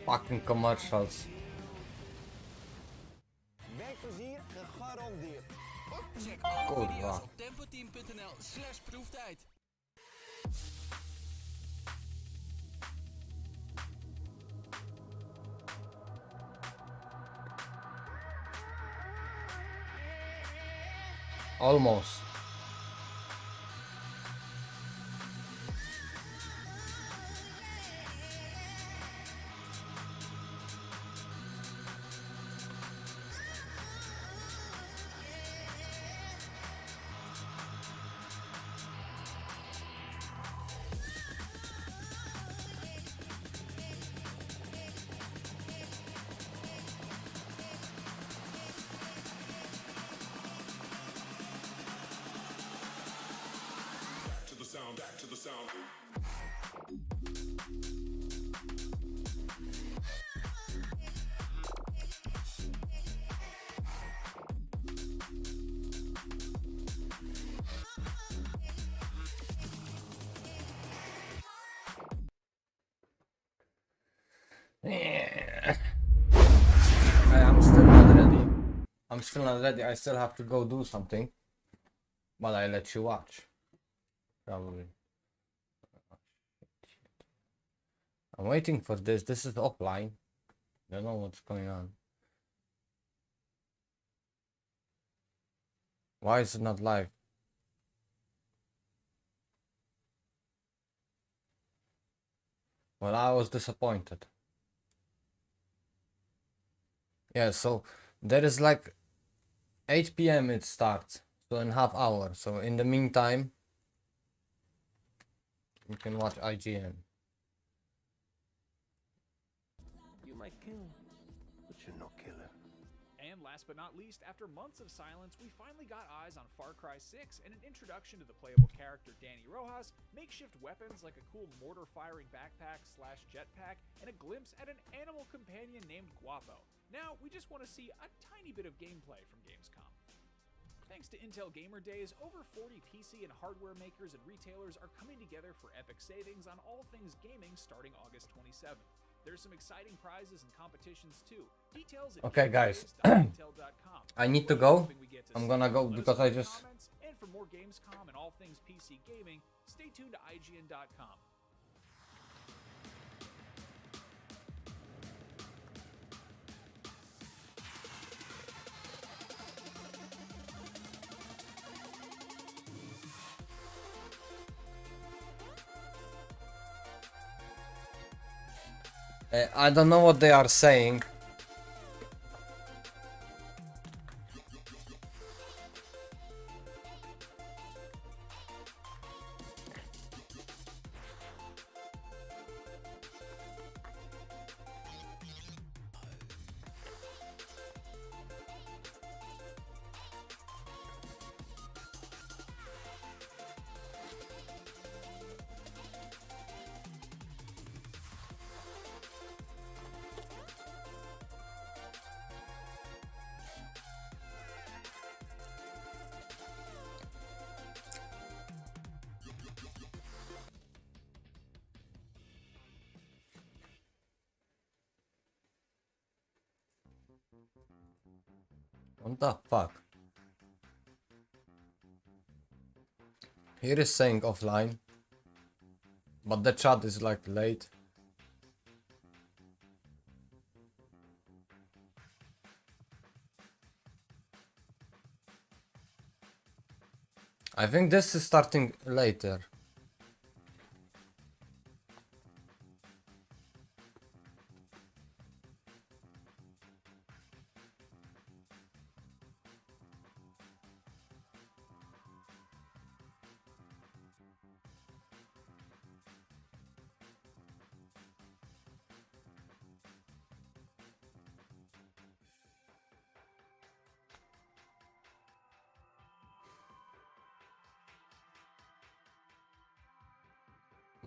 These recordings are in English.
Fucking commercials. Werkplezier gegarandeerd. Check alle video's Kurwa. op tempoteam.nl/proeftijd. Almost. Back to the sound. Yeah. I'm still not ready. I'm still not ready. I still have to go do something. But I let you watch. Probably. I'm waiting for this. This is offline. Don't know what's going on. Why is it not live? Well, I was disappointed. Yeah, so there is like 8 p.m. it starts. So in half hour. So in the meantime, you can watch IGN. You might kill, but you're no killer. And last but not least, after months of silence, we finally got eyes on Far Cry 6 and an introduction to the playable character Danny Rojas, makeshift weapons like a cool mortar-firing backpack / jetpack, and a glimpse at an animal companion named Guapo. Now, we just want to see a tiny bit of gameplay from Gamescom. Thanks to Intel Gamer Days, over 40 PC and hardware makers and retailers are coming together for epic savings on all things gaming starting August 27th. There's some exciting prizes and competitions too. Details at Okay, guys. gamerdays.intel.com. I need to We're go. hoping we get to I'm see gonna you. go Let us because know I in the just... comments. And for more Gamescom and all things PC gaming, stay tuned to IGN.com. I don't know what they are saying. What the fuck? Here is saying offline, but the chat is like late. I think this is starting later.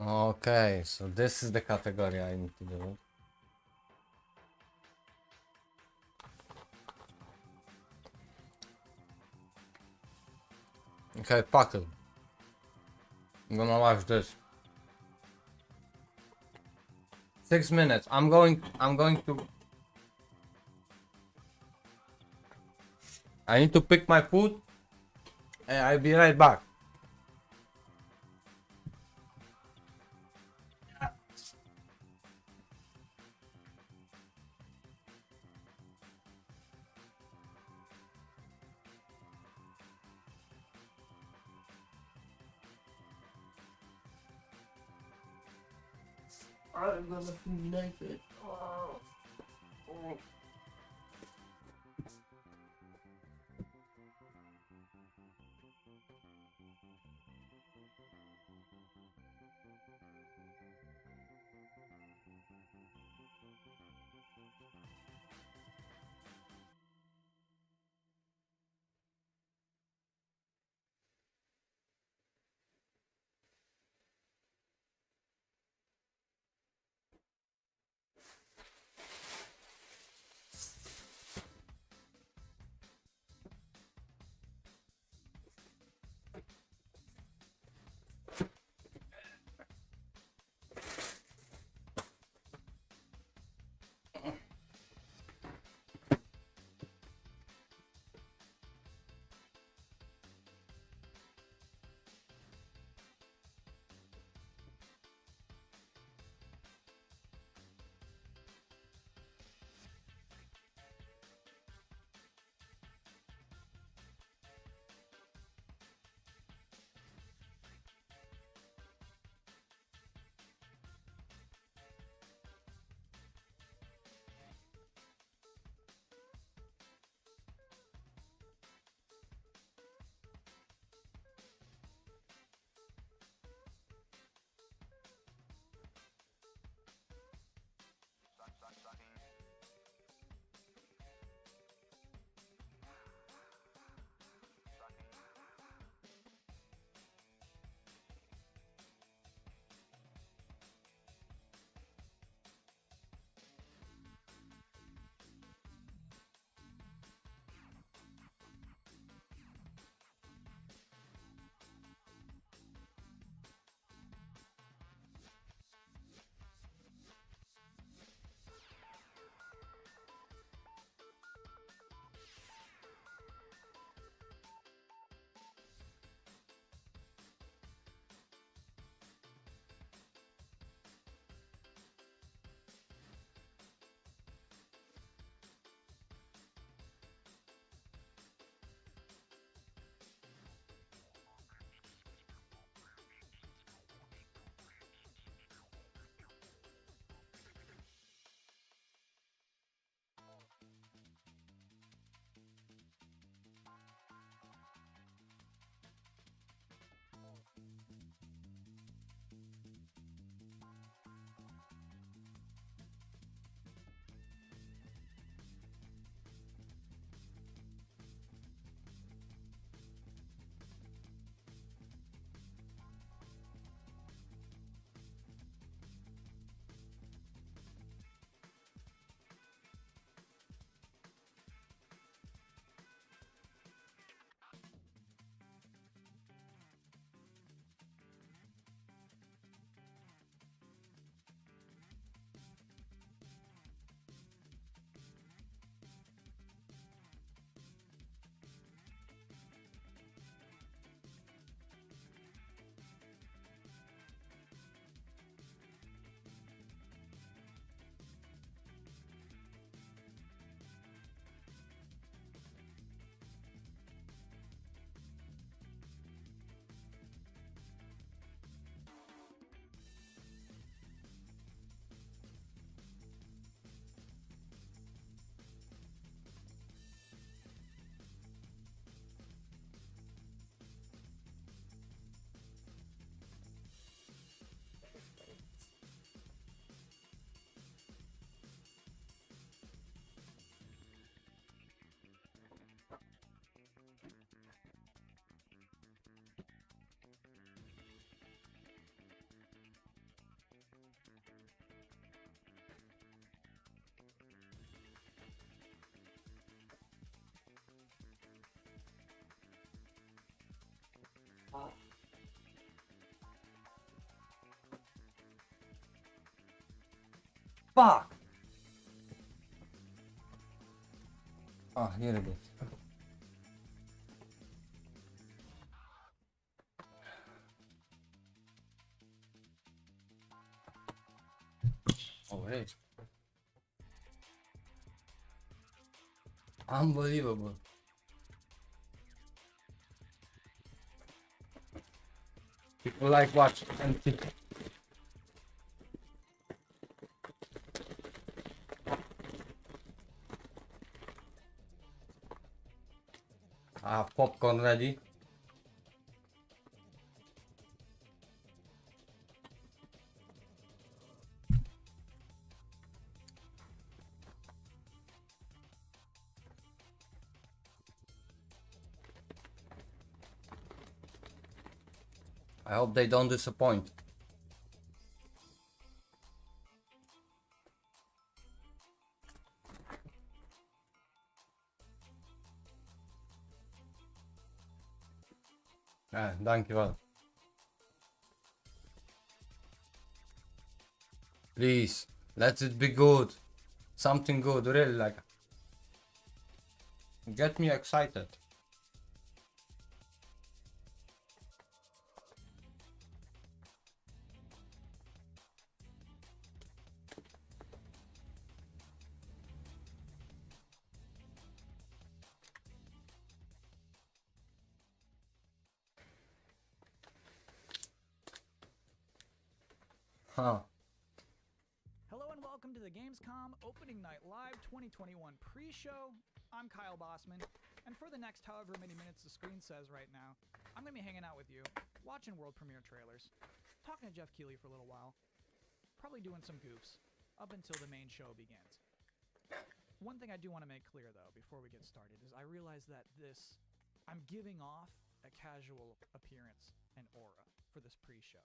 Okay, so this is the category I need to do. Okay, fuck it. I'm gonna watch this. 6 minutes. I'm going to. I need to pick my food, and I'll be right back. I'm gonna be naked. Oh. Fuck! Ah, here it is. Oh, hey. Unbelievable. People like watch empty. I have popcorn ready. I hope they don't disappoint. Dankjewel. Please, let it be good. Something good, really, like. Get me excited. Huh. Hello and welcome to the Gamescom Opening Night Live 2021 pre-show. I'm Kyle Bossman, and for the next however many minutes the screen says right now, I'm going to be hanging out with you, watching world premiere trailers, talking to Jeff Keighley for a little while, probably doing some goofs, up until the main show begins. One thing I do want to make clear though, before we get started, is I realize that I'm giving off a casual appearance and aura for this pre-show.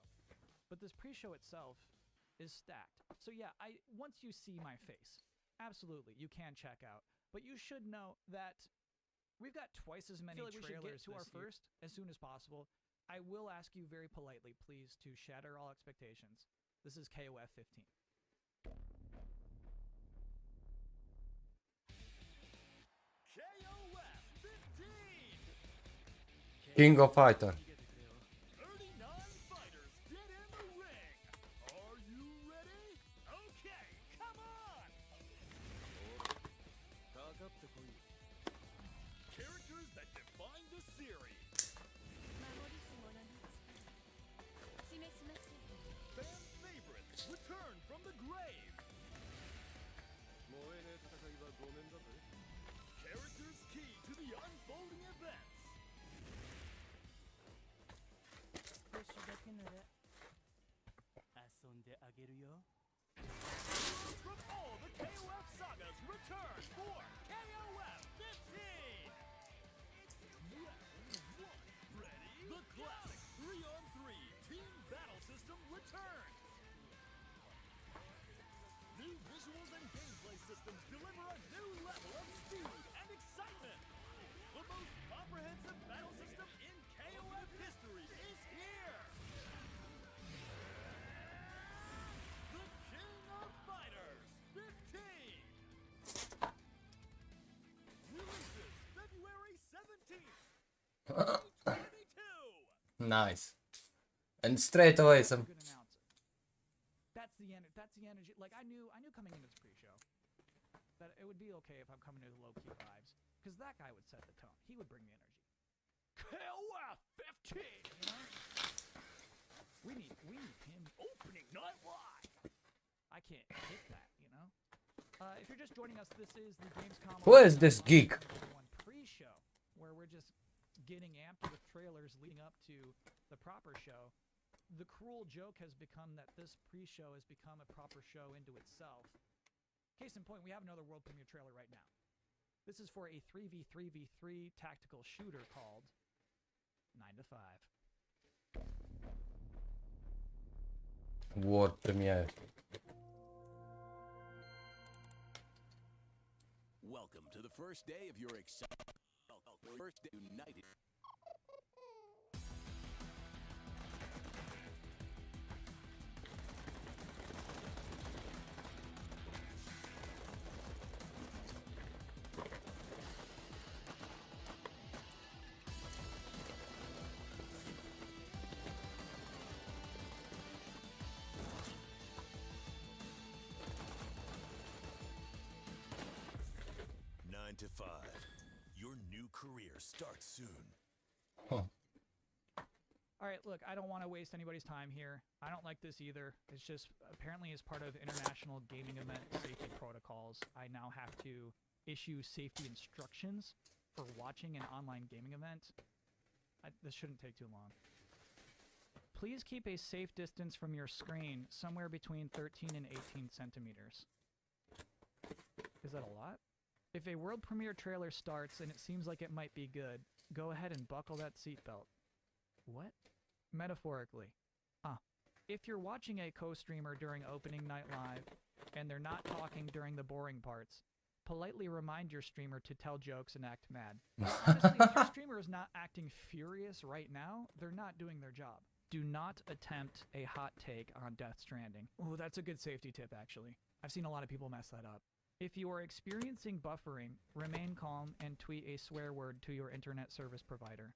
But this pre-show itself is stacked. So yeah, once you see my face, absolutely, you can check out. But you should know that we've got twice as many trailers. We should get to our first as soon as possible. I will ask you very politely, please, to shatter all expectations. This is KOF 15. KOF 15! King of Fighter. 39 fighters get in the ring. Are you ready? Okay, come on! Characters that define the series. Fan favorites return from the grave. Characters key to the unfolding events. From all the KOF sagas return for KOF 15! Ready? The classic 3-on-3 team battle system returns! New visuals and gameplay systems deliver a new level of speed and excitement! The most comprehensive battle system in KOF history is here! The King of Fighters 15! Releases February 17th, 2022! Nice. And straight away some. Good announcer. That's the energy. Like I knew coming into this pre-show that it would be okay if I'm coming in with low-key vibes, because that guy would set the tone. He would bring the energy. KOF 15. You know? We need him opening night live. I can't hit that, you know. If you're just joining us, this is the Gamescom. Who is this geek? One pre-show where we're just getting amped with trailers leading up to the proper show. The cruel joke has become that this pre-show has become a proper show into itself. Case in point, we have another world premiere trailer right now. This is for a 3v3v3 tactical shooter called 9 to 5. World premiere. Welcome to the first day of your exciting first day united. to 5. Your new career starts soon. Huh. All right, look, I don't want to waste anybody's time here. I don't like this either. It's just apparently as part of international gaming event safety protocols, I now have to issue safety instructions for watching an online gaming event. This shouldn't take too long. Please keep a safe distance from your screen, somewhere between 13 and 18 centimeters. Is that a lot? If a world premiere trailer starts and it seems like it might be good, go ahead and buckle that seatbelt. What? Metaphorically. If you're watching a co-streamer during opening night live, and they're not talking during the boring parts, politely remind your streamer to tell jokes and act mad. Honestly, if your streamer is not acting furious right now, they're not doing their job. Do not attempt a hot take on Death Stranding. Ooh, that's a good safety tip, actually. I've seen a lot of people mess that up. If you are experiencing buffering, remain calm and tweet a swear word to your internet service provider.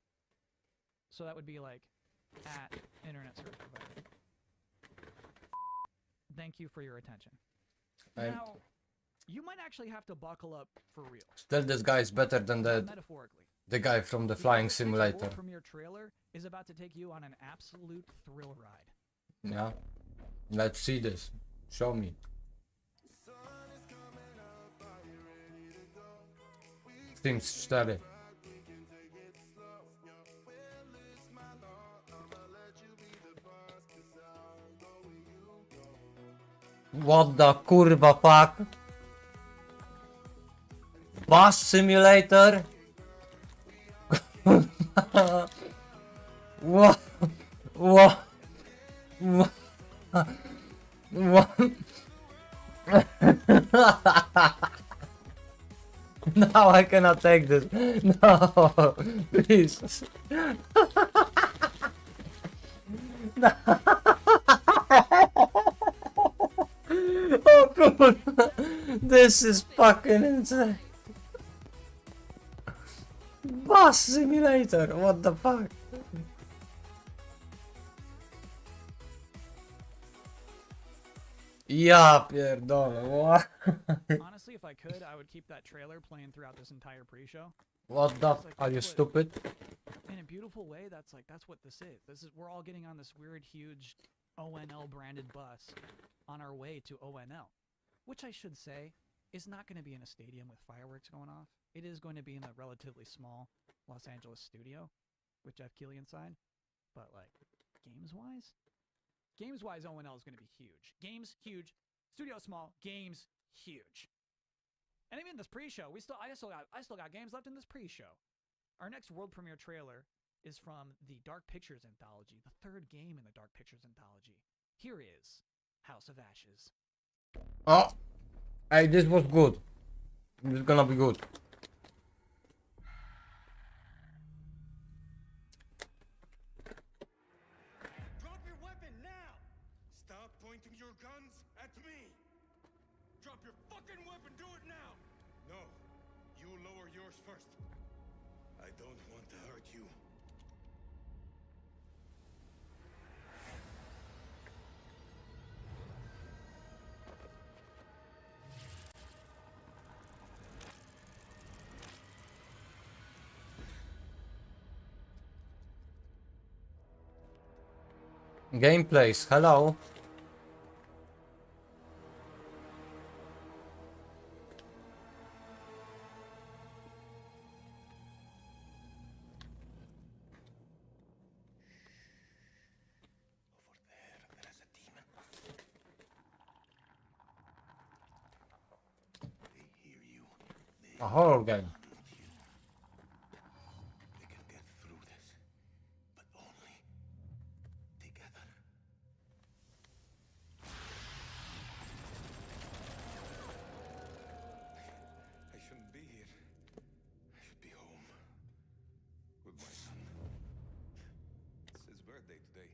So that would be like, at internet service provider. Thank you for your attention. Now, you might actually have to buckle up for real. Still, this guy is better than Metaphorically. the guy from the Flying This Simulator. world premiere trailer is about to take you on an absolute thrill ride. Yeah. Let's see this. Show me. Sims 4. What the kurwa fuck? Bus simulator? What? What? What? What? Now I cannot take this. No, please. No. Oh, God. This is fucking insane. Bus simulator, what the fuck? Ja pierdolę, what? Honestly, if I could, I would keep that trailer playing throughout this entire pre-show. What the It's like, are you that's what- stupid? In a beautiful way, that's what this is. We're all getting on this weird, huge ONL branded bus on our way to ONL, which I should say is not going to be in a stadium with fireworks going off. It is going to be in a relatively small Los Angeles studio with Jeff Keighley inside. But like, games-wise, ONL is going to be huge. Games huge, studio small, games huge. And even this pre-show, I still got games left in this pre-show. Our next world premiere trailer is from the Dark Pictures anthology, the third game in the Dark Pictures anthology. Here is House of Ashes. Oh, hey, this was good. This is gonna be good. Drop your weapon now! Stop pointing your guns at me! Drop your fucking weapon, do it now! No, you lower yours first. I don't want to hurt you. Gameplays, hello. Over there, there's a demon. They hear you. They A horror game. hunt you. They can get through this, but only together. I shouldn't be here. I should be home with my son. It's his birthday today.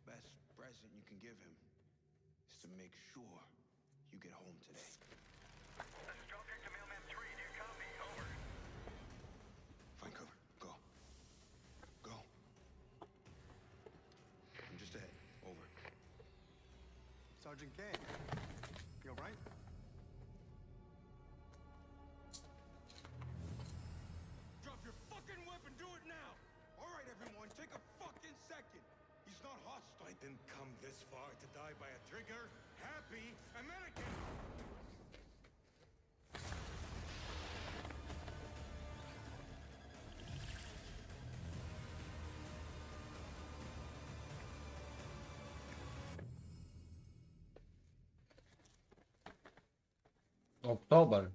Best present you can give him is to make sure you get home today. Find cover. Go. Go. I'm just ahead. Over. Sergeant Kane, you alright? now! Alright, everyone, take a fucking second! He's not hostile. I didn't come this far to die by a trigger, happy American! October.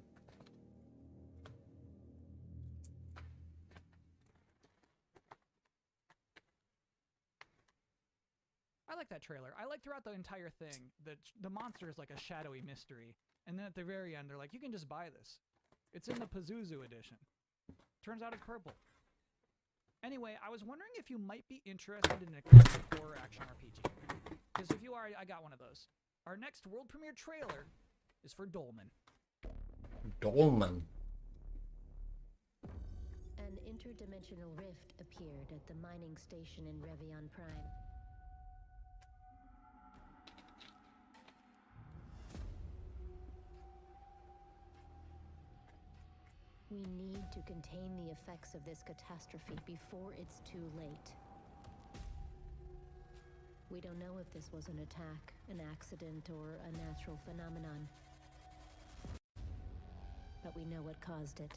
I like that trailer. I like throughout the entire thing that the monster is like a shadowy mystery, and then at the very end they're like, you can just buy this. It's in the Pazuzu edition. Turns out it's purple. Anyway, I was wondering if you might be interested in a classic horror action RPG. Because if you are, I got one of those. Our next world premiere trailer is for Dolmen. Dolmen. An interdimensional rift appeared at the mining station in Revion Prime. We need to contain the effects of this catastrophe before it's too late. We don't know if this was an attack, an accident, or a natural phenomenon. But we know what caused it.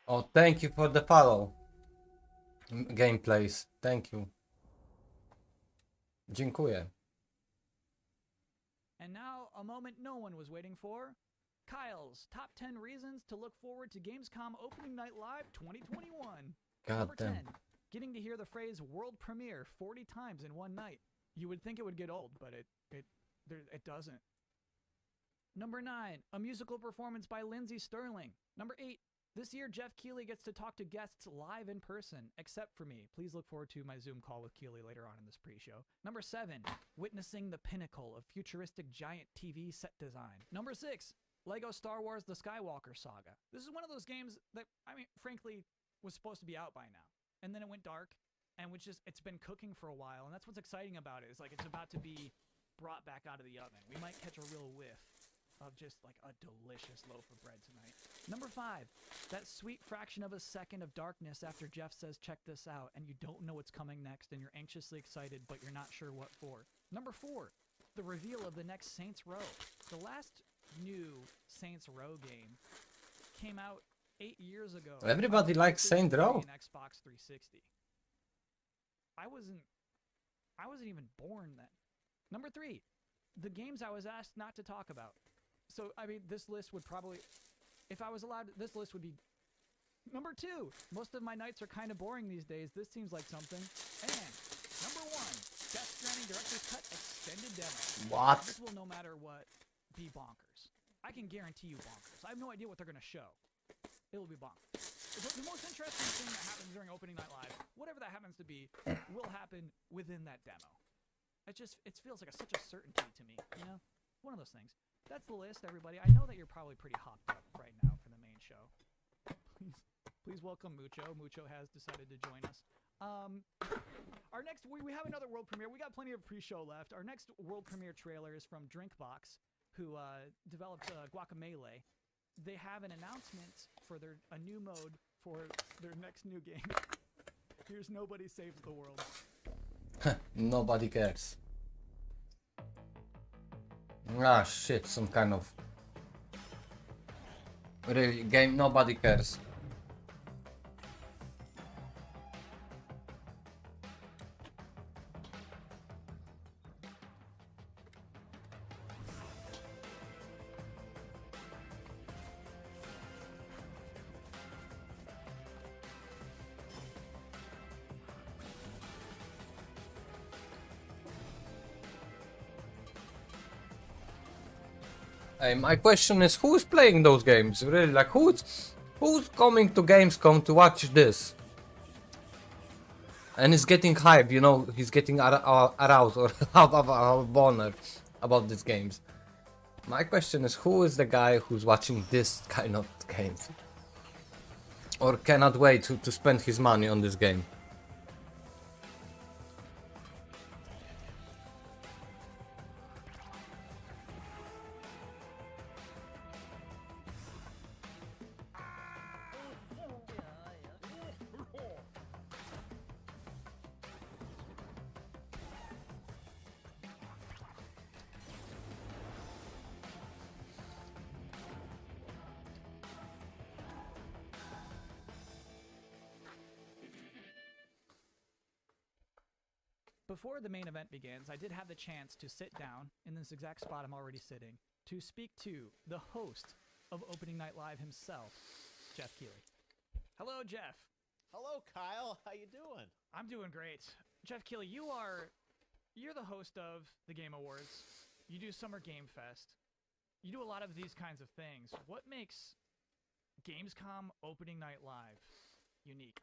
Oh, thank you for the follow. Gameplays. Thank you. Dziękuję. And now, a moment no one was waiting for. Kyle's top 10 reasons to look forward to Gamescom Opening Night Live 2021. Number 10. Goddamn. Getting to hear the phrase world premiere 40 times in one night. You would think it would get old, but it doesn't. Number 9. A musical performance by Lindsey Sterling. Number 8. This year, Jeff Keighley gets to talk to guests live in person, except for me. Please look forward to my Zoom call with Keighley later on in this pre-show. Number 7, witnessing the pinnacle of futuristic giant TV set design. Number 6, Lego Star Wars The Skywalker Saga. This is one of those games that, I mean, frankly, was supposed to be out by now. And then it went dark, and it's been cooking for a while, and that's what's exciting about it. Is like it's about to be brought back out of the oven. We might catch a real whiff of just like a delicious loaf of bread tonight. Number 5, that sweet fraction of a second of darkness after Jeff says, check this out, and you don't know what's coming next, and you're anxiously excited, but you're not sure what for. Number 4, the reveal of the next Saints Row. The last new Saints Row game came out 8 years ago. Everybody likes Saints Row. Xbox 360. I wasn't even born then. Number 3, the games I was asked not to talk about. So, I mean, this list would probably, if I was allowed, this list would be number 2. Most of my nights are kind of boring these days. This seems like something. And number 1, Death Stranding Director's Cut Extended Demo. What? This will, no matter what, be bonkers. I can guarantee you bonkers. I have no idea what they're going to show. It will be bonkers. The most interesting thing that happens during Opening Night Live, whatever that happens to be, will happen within that demo. It feels like such a certainty to me, you know? One of those things. That's the list, everybody. I know that you're probably pretty hopped up right now for the main show. Please welcome Mucho. Mucho has decided to join us. Our next, we have another world premiere. We got plenty of pre-show left. Our next world premiere trailer is from Drinkbox, who developed Guacamelee. They have an announcement for a new mode for their next new game. Here's Nobody Saves the World. Nobody cares. Ah shit, some kind of really game nobody cares. My question is, who's playing those games? Really, like who's coming to Gamescom to watch this? And is getting hype, you know, he's getting aroused or boner about these games. My question is, who is the guy who's watching this kind of games? Or cannot wait to spend his money on this game? Before the main event begins, I did have the chance to sit down in this exact spot I'm already sitting to speak to the host of Opening Night Live himself, Jeff Keighley. Hello, Jeff. Hello, Kyle. How you doing? I'm doing great. Jeff Keighley, you're the host of the Game Awards. You do Summer Game Fest. You do a lot of these kinds of things. What makes Gamescom Opening Night Live unique?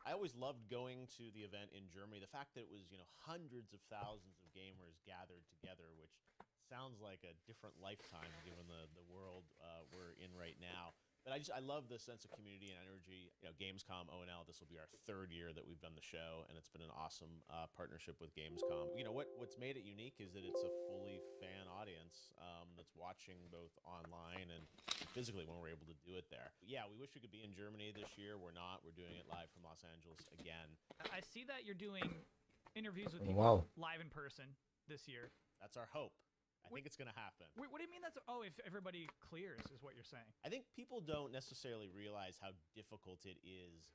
I always loved going to the event in Germany. The fact that it was, hundreds of thousands of gamers gathered together, which sounds like a different lifetime given the world we're in right now. But I love the sense of community and energy. Gamescom ONL, this will be our third year that we've done the show, and it's been an awesome partnership with Gamescom. What's made it unique is that it's a fully fan audience that's watching both online and physically when we're able to do it there. But yeah, we wish we could be in Germany this year. We're not. We're doing it live from Los Angeles again. I see that you're doing interviews with people live in person this year. That's our hope. I think it's going to happen. What do you mean that's... Oh, if everybody clears is what you're saying. I think people don't necessarily realize how difficult it is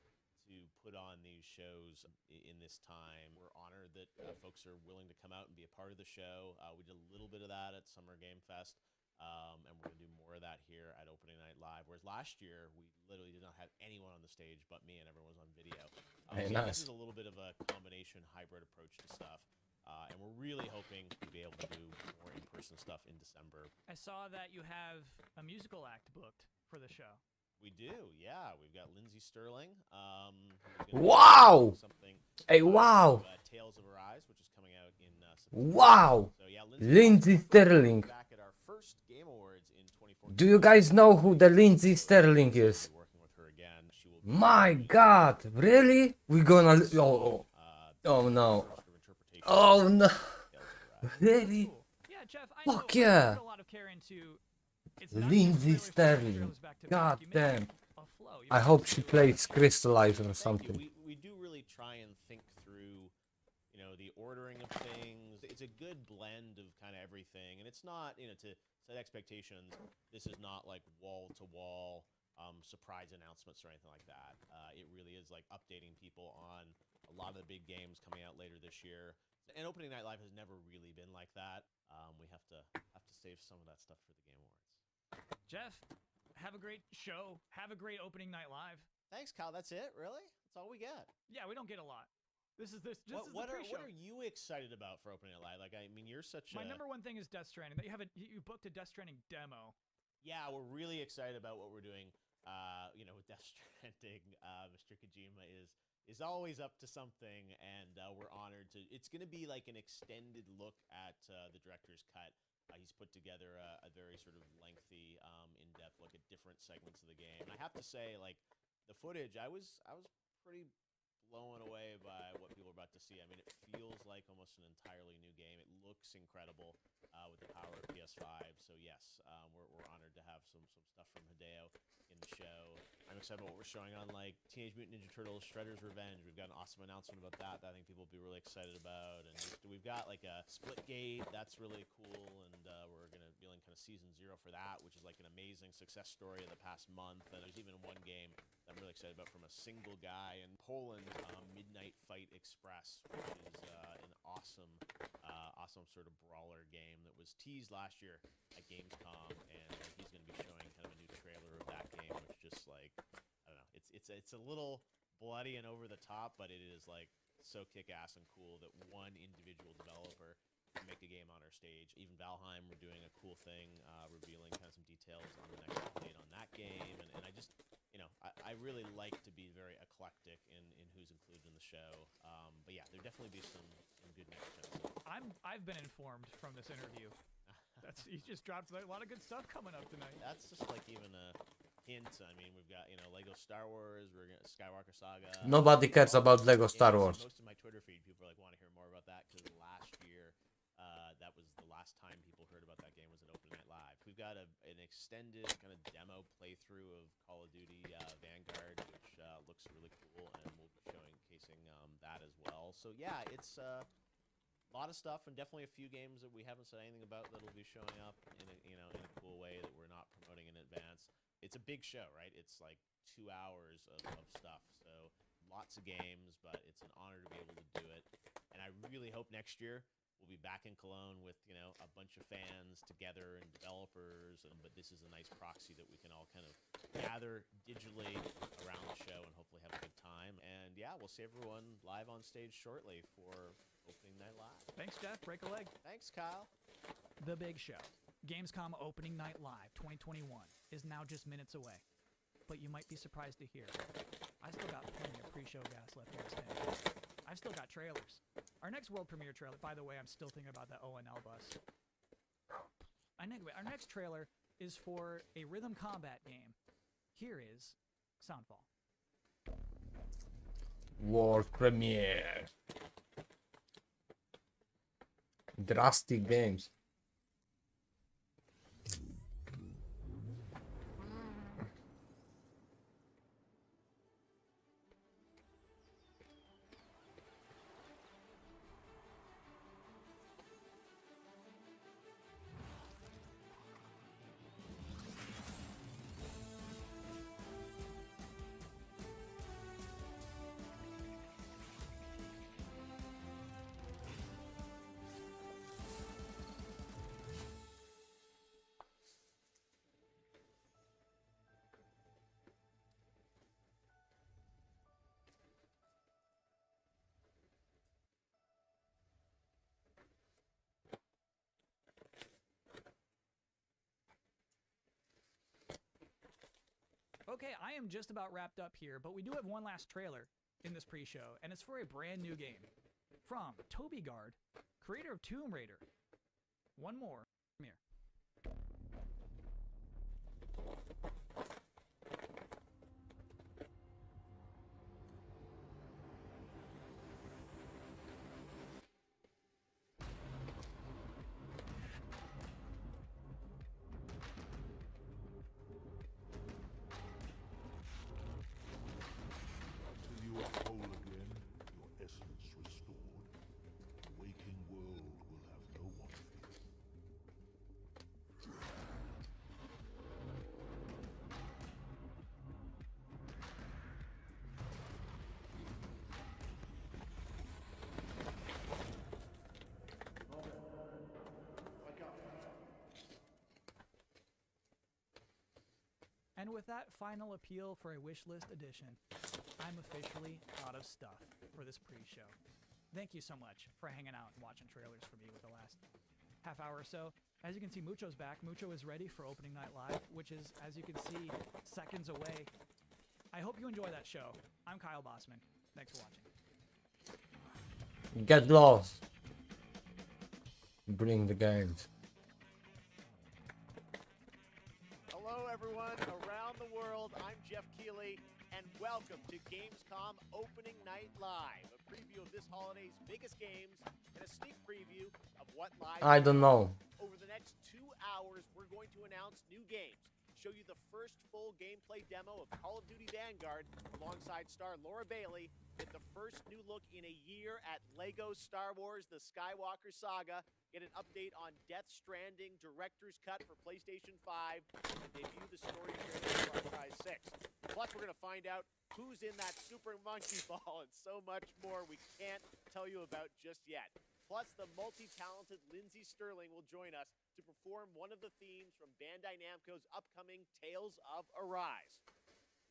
to put on these shows in this time. We're honored that folks are willing to come out and be a part of the show. We did a little bit of that at Summer Game Fest, and we're going to do more of that here at Opening Night Live. Whereas last year, we literally did not have anyone on the stage but me, and everyone was on video. This is a little bit of a combination hybrid approach to stuff. And we're really hoping to be able to do more in-person stuff in December. I saw that you have a musical act booked for the show. We do, yeah. We've got Lindsay Sterling. Wow! Wow! Tales of Her Eyes, which is coming out in September. Wow! So, yeah, Lindsay Sterling. Back at our first Game Awards in 2014. Do you guys know who the Lindsay Sterling is? Working with her again. She will My God! Really? We're gonna... Oh no. Oh no! Really? Yeah, Jeff, Fuck yeah! put a lot of care into... It's not Lindsay just trailers Sterling. back to back. God You make damn. a flow. You I make hope a she flow. plays Crystallizer or Thank you. something. We do really try and think through, the ordering of things. It's a good blend of kind of everything, and it's not, to set expectations. This is not like wall-to-wall surprise announcements or anything like that. It really is like updating people on a lot of the big games coming out later this year. And Opening Night Live has never really been like that. We have to save some of that stuff for the Game Awards. Jeff, have a great show. Have a great Opening Night Live. Thanks, Kyle. That's it? Really? That's all we get? Yeah, we don't get a lot. This is the What pre-show. are you excited about for Opening Night Live? Like, I mean, you're such My number one thing is Death Stranding. That you booked a Death Stranding demo. Yeah, we're really excited about what we're doing. With Death Stranding, Mr. Kojima is always up to something, and we're honored to. It's going to be like an extended look at the director's cut. He's put together a very sort of lengthy, in-depth look at different segments of the game. And I have to say, like, the footage, I was pretty blown away by what people are about to see. I mean, it feels like almost an entirely new game. It looks incredible with the power of PS5. So yes, we're honored to have some stuff from Hideo in the show. I'm excited about what we're showing on like Teenage Mutant Ninja Turtles: Shredder's Revenge. We've got an awesome announcement about that I think people will be really excited about. And we've got like a Splitgate that's really cool, and we're gonna be in kind of season 0 for that, which is like an amazing success story of the past month. And there's even one game that I'm really excited about from a single guy in Poland, Midnight Fight Express, which is an awesome sort of brawler game that was teased last year at Gamescom, and he's going to be showing kind of a new trailer of that game, which just like, I don't know, it's a little bloody and over the top, but it is like so kick-ass and cool that one individual developer can make a game on our stage. Even Valheim, we're doing a cool thing, revealing kind of some details on the next update on that game, and I just, I really like to be very eclectic in who's included in the show. But yeah, there'll definitely be some good next gen stuff. I've been informed from this interview You just dropped a lot of good stuff coming up tonight. That's just like even a hint. I mean, we've got, you know, Lego Star Wars, we're gonna Skywalker Saga. Nobody cares about Lego Star Yeah, Wars. most of my Twitter feed, people are like want to hear more about that because last year, that was the last time people heard about that game was at Open Night Live. We've got an extended kind of demo playthrough of Call of Duty Vanguard, which looks really cool, and we'll be showcasing that as well. So yeah, it's a lot of stuff, and definitely a few games that we haven't said anything about that'll be showing up in a, you know, in a cool way that we're not promoting in advance. It's a big show, right? It's like 2 hours of stuff, so lots of games, but it's an honor to be able to do it. And I really hope next year we'll be back in Cologne with, you know, a bunch of fans together and developers. But this is a nice proxy that we can all kind of gather digitally around the show and hopefully have a good time. And yeah, we'll see everyone live on stage shortly for Opening Night Live. Thanks, Jeff. Break a leg. Thanks, Kyle. The big show, Gamescom Opening Night Live 2021, is now just minutes away. But you might be surprised to hear, I still got plenty of pre-show gas left in this tank. I've still got trailers. Our next world premiere trailer, by the way, I'm still thinking about that ONL bus. Anyway, our next trailer is for a rhythm combat game. Here is Soundfall. World premiere. Drastic Games. Okay, I am just about wrapped up here, but we do have one last trailer in this pre-show, and it's for a brand new game from Toby Gard, creator of Tomb Raider. One more. Come here. Till you are whole again, your essence restored, the waking world will have no one for you. And with that final appeal for a wishlist edition, I'm officially out of stuff for this pre-show. Thank you so much for hanging out and watching trailers for me with the last half hour or so. As you can see, Mucho's back. Mucho is ready for Opening Night Live, which is, as you can see, seconds away. I hope you enjoy that show. I'm Kyle Bossman. Thanks for watching. Get lost. Bring the games. Hello, everyone around the world. I'm Jeff Keighley, and welcome to Gamescom Opening Night Live, a preview of this holiday's biggest games and a sneak preview of what lies I don't know. Over the next 2 hours, we're going to announce new games, show you the first full gameplay demo of Call of Duty Vanguard alongside star Laura Bailey, get the first new look in a year at Lego Star Wars The Skywalker Saga, get an update on Death Stranding Director's Cut for PlayStation 5, and debut the story trailer for Far Cry 6. Plus, we're going to find out who's in that Super Monkey Ball and so much more we can't tell you about just yet. Plus, the multi-talented Lindsay Sterling will join us to perform one of the themes from Bandai Namco's upcoming Tales of Arise.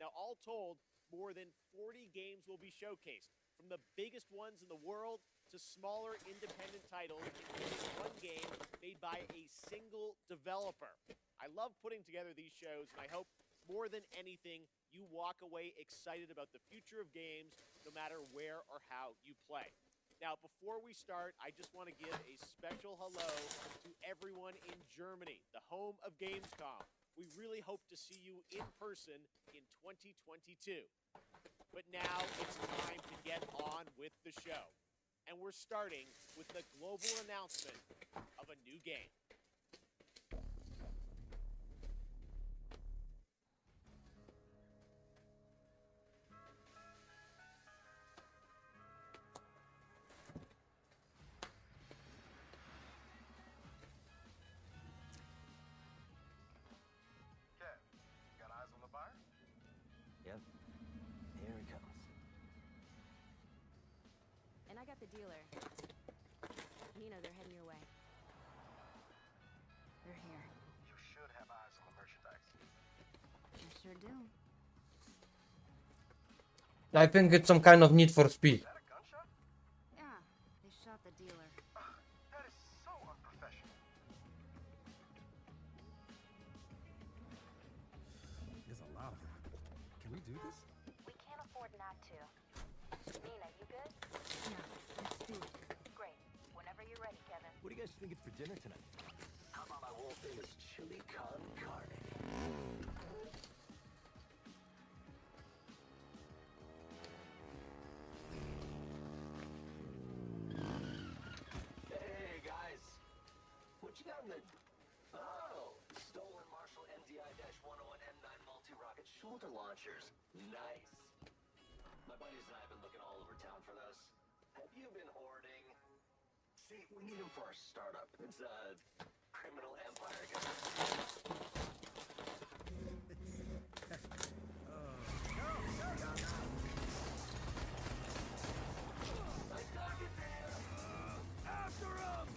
Now, all told, more than 40 games will be showcased, from the biggest ones in the world to smaller independent titles, including one game made by a single developer. I love putting together these shows, and I hope more than anything, you walk away excited about the future of games, no matter where or how you play. Now, before we start, I just want to give a special hello to everyone in Germany, the home of Gamescom. We really hope to see you in person in 2022. But now it's time to get on with the show. And we're starting with the global announcement of a new game. Kev, got eyes on the buyer? Yep. Here he comes. And I got the dealer. Nina, they're heading your way. They're here. You should have eyes on the merchandise. I sure do. I think it's some kind of Need for Speed. Is that a gunshot? Yeah, they shot the dealer. That is so unprofessional. There's a lot of them. Can we do this? We can't afford not to. Nina, you good? Yeah, let's do it. Great. Whenever you're ready, Kevin. What are you guys thinking for dinner tonight? How about my world famous chili con carne? Hey guys, what you got in the? Oh, stolen Marshall MDI-101 M9 multi-rocket shoulder launchers. Nice. My buddies and I have been looking all over town for those. Have you been hoarding? See, we need them for our startup. It's a criminal empire, guys. After him!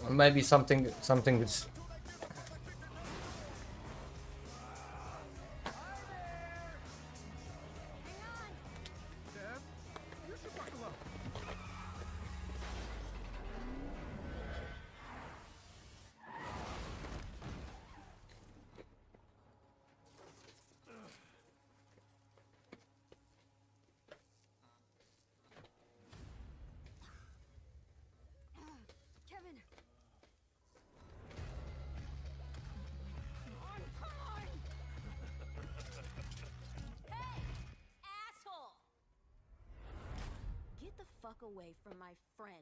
Maybe something is. Kevin! Hey! Asshole! Get the fuck away from my friends.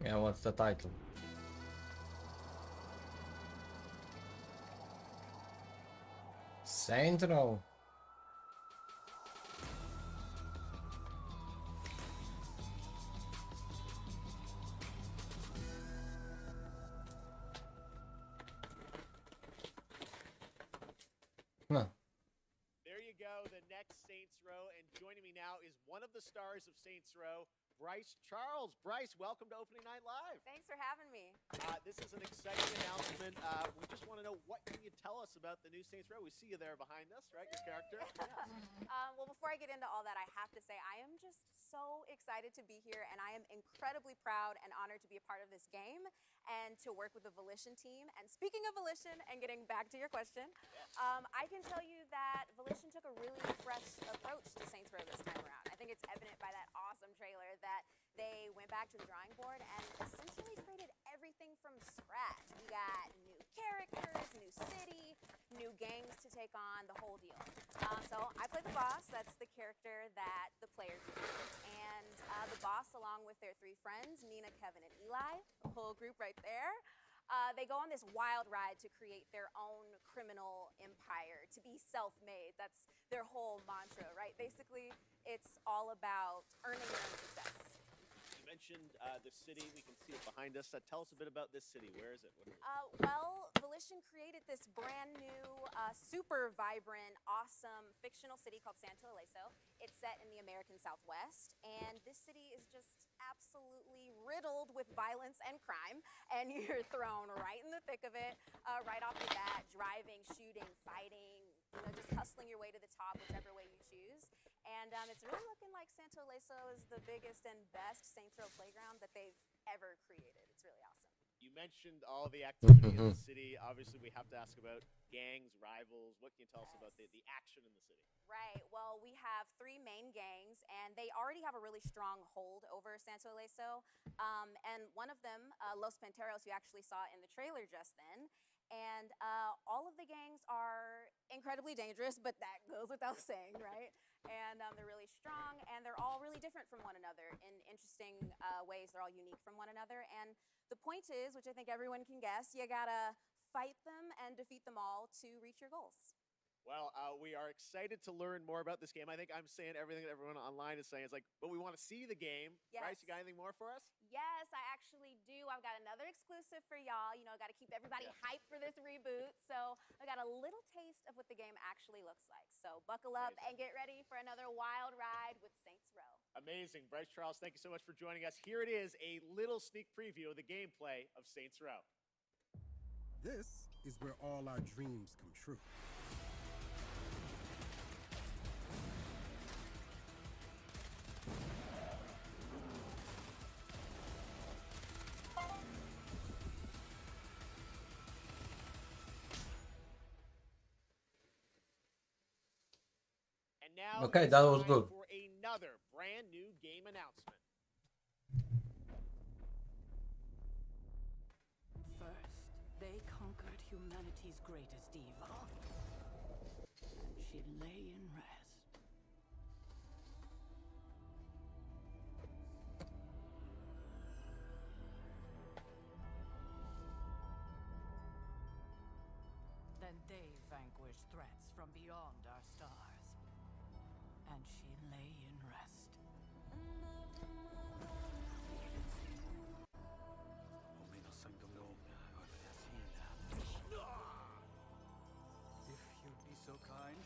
Yeah, what's the title? Saint Row. Huh. There you go, the next Saints Row. And joining me now is one of the stars of Saints Row, Bryce Charles. Bryce, welcome to Opening Night Live. Thanks for having me. This is an exciting announcement. We just want to know, what can you tell us about the new Saints Row? We see you there behind us, right? Your character. Well, before I get into all that, I have to say I am just so excited to be here, and I am incredibly proud and honored to be a part of this game and to work with the Volition team. And speaking of Volition, and getting back to your question, I can tell you that Volition took a really fresh approach to Saints Row this time around. I think it's evident by that awesome trailer that they went back to the drawing board and essentially created everything from scratch. We got new characters, new city, new gangs to take on, the whole deal. So I play the boss. That's the character that the players use. And the boss, along with their three friends, Nina, Kevin, and Eli, the whole group right there, They go on this wild ride to create their own criminal empire, to be self-made. That's their whole mantra, right? Basically, it's all about earning your own success. You mentioned the city. We can see it behind us. Tell us a bit about this city. Where is it? Well, Volition created this brand new, super vibrant, awesome fictional city called Santo Ileso. It's set in the American Southwest, and this city is just absolutely riddled with violence and crime, and you're thrown right in the thick of it, right off the bat, driving, shooting, fighting, just hustling your way to the top, whichever way you choose. And it's really looking like Santo Ileso is the biggest and best Saints Row playground that they've ever created. It's really awesome. You mentioned all the activity in the city. Obviously, we have to ask about gangs, rivals. What can you tell us about the action in the city? Right. Well, we have 3 main gangs, and they already have a really strong hold over Santo Ileso. And one of them, Los Panteros, you actually saw in the trailer just then. And all of the gangs are incredibly dangerous, but that goes without saying, right? And they're really strong, and they're all really different from one another in interesting ways. They're all unique from one another. And the point is, which I think everyone can guess, you gotta fight them and defeat them all to reach your goals. Well, we are excited to learn more about this game. I think I'm saying everything that everyone online is saying. It's like, but we want to see the game. Yes. Bryce, you got anything more for us? Yes, I actually do. I've got another exclusive for y'all. You know, got to keep everybody hyped for this reboot. So I got a little taste of what the game actually looks like. So buckle up and get ready for another wild ride with Saints Row. Amazing. Bryce Charles, thank you so much for joining us. Here it is, a little sneak preview of the gameplay of Saints Row. This is where all our dreams come true. And now Okay, it's that was time good. for another brand new game announcement. First, they conquered humanity's greatest evil. And she lay in rest. Then they vanquished threats from beyond our stars. And she lay in rest. If you'd be so kind.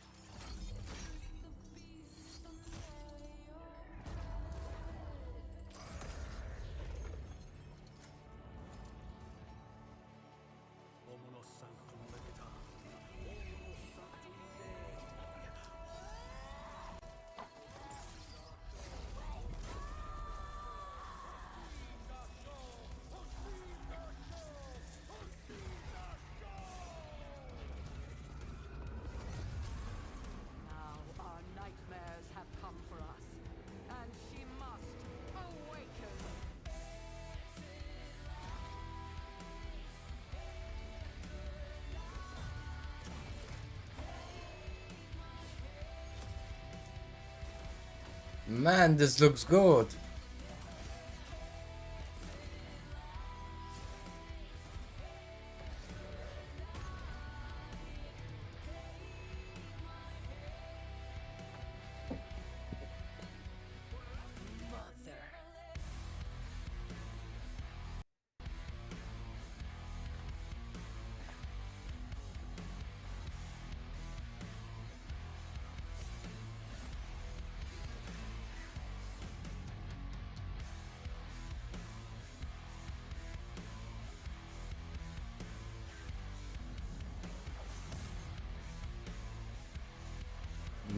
Now our nightmares have come for us, and she must awaken. Man, this looks good. Mother.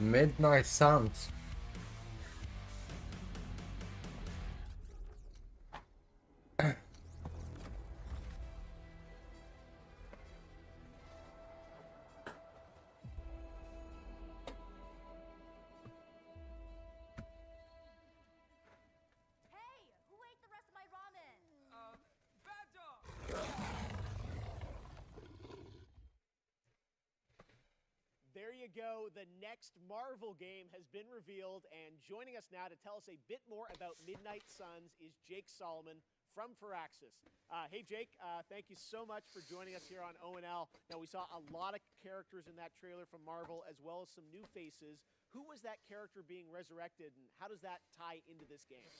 Midnight Suns. Hey, who ate the rest of my ramen? Bad dog! There you go. The next Marvel game has been revealed, and joining us now to tell us a bit more about Midnight Suns is Jake Solomon from Firaxis. Hey, Jake, thank you so much for joining us here on ONL. Now, we saw a lot of characters in that trailer from Marvel, as well as some new faces. Who was that character being resurrected, and how does that tie into this game?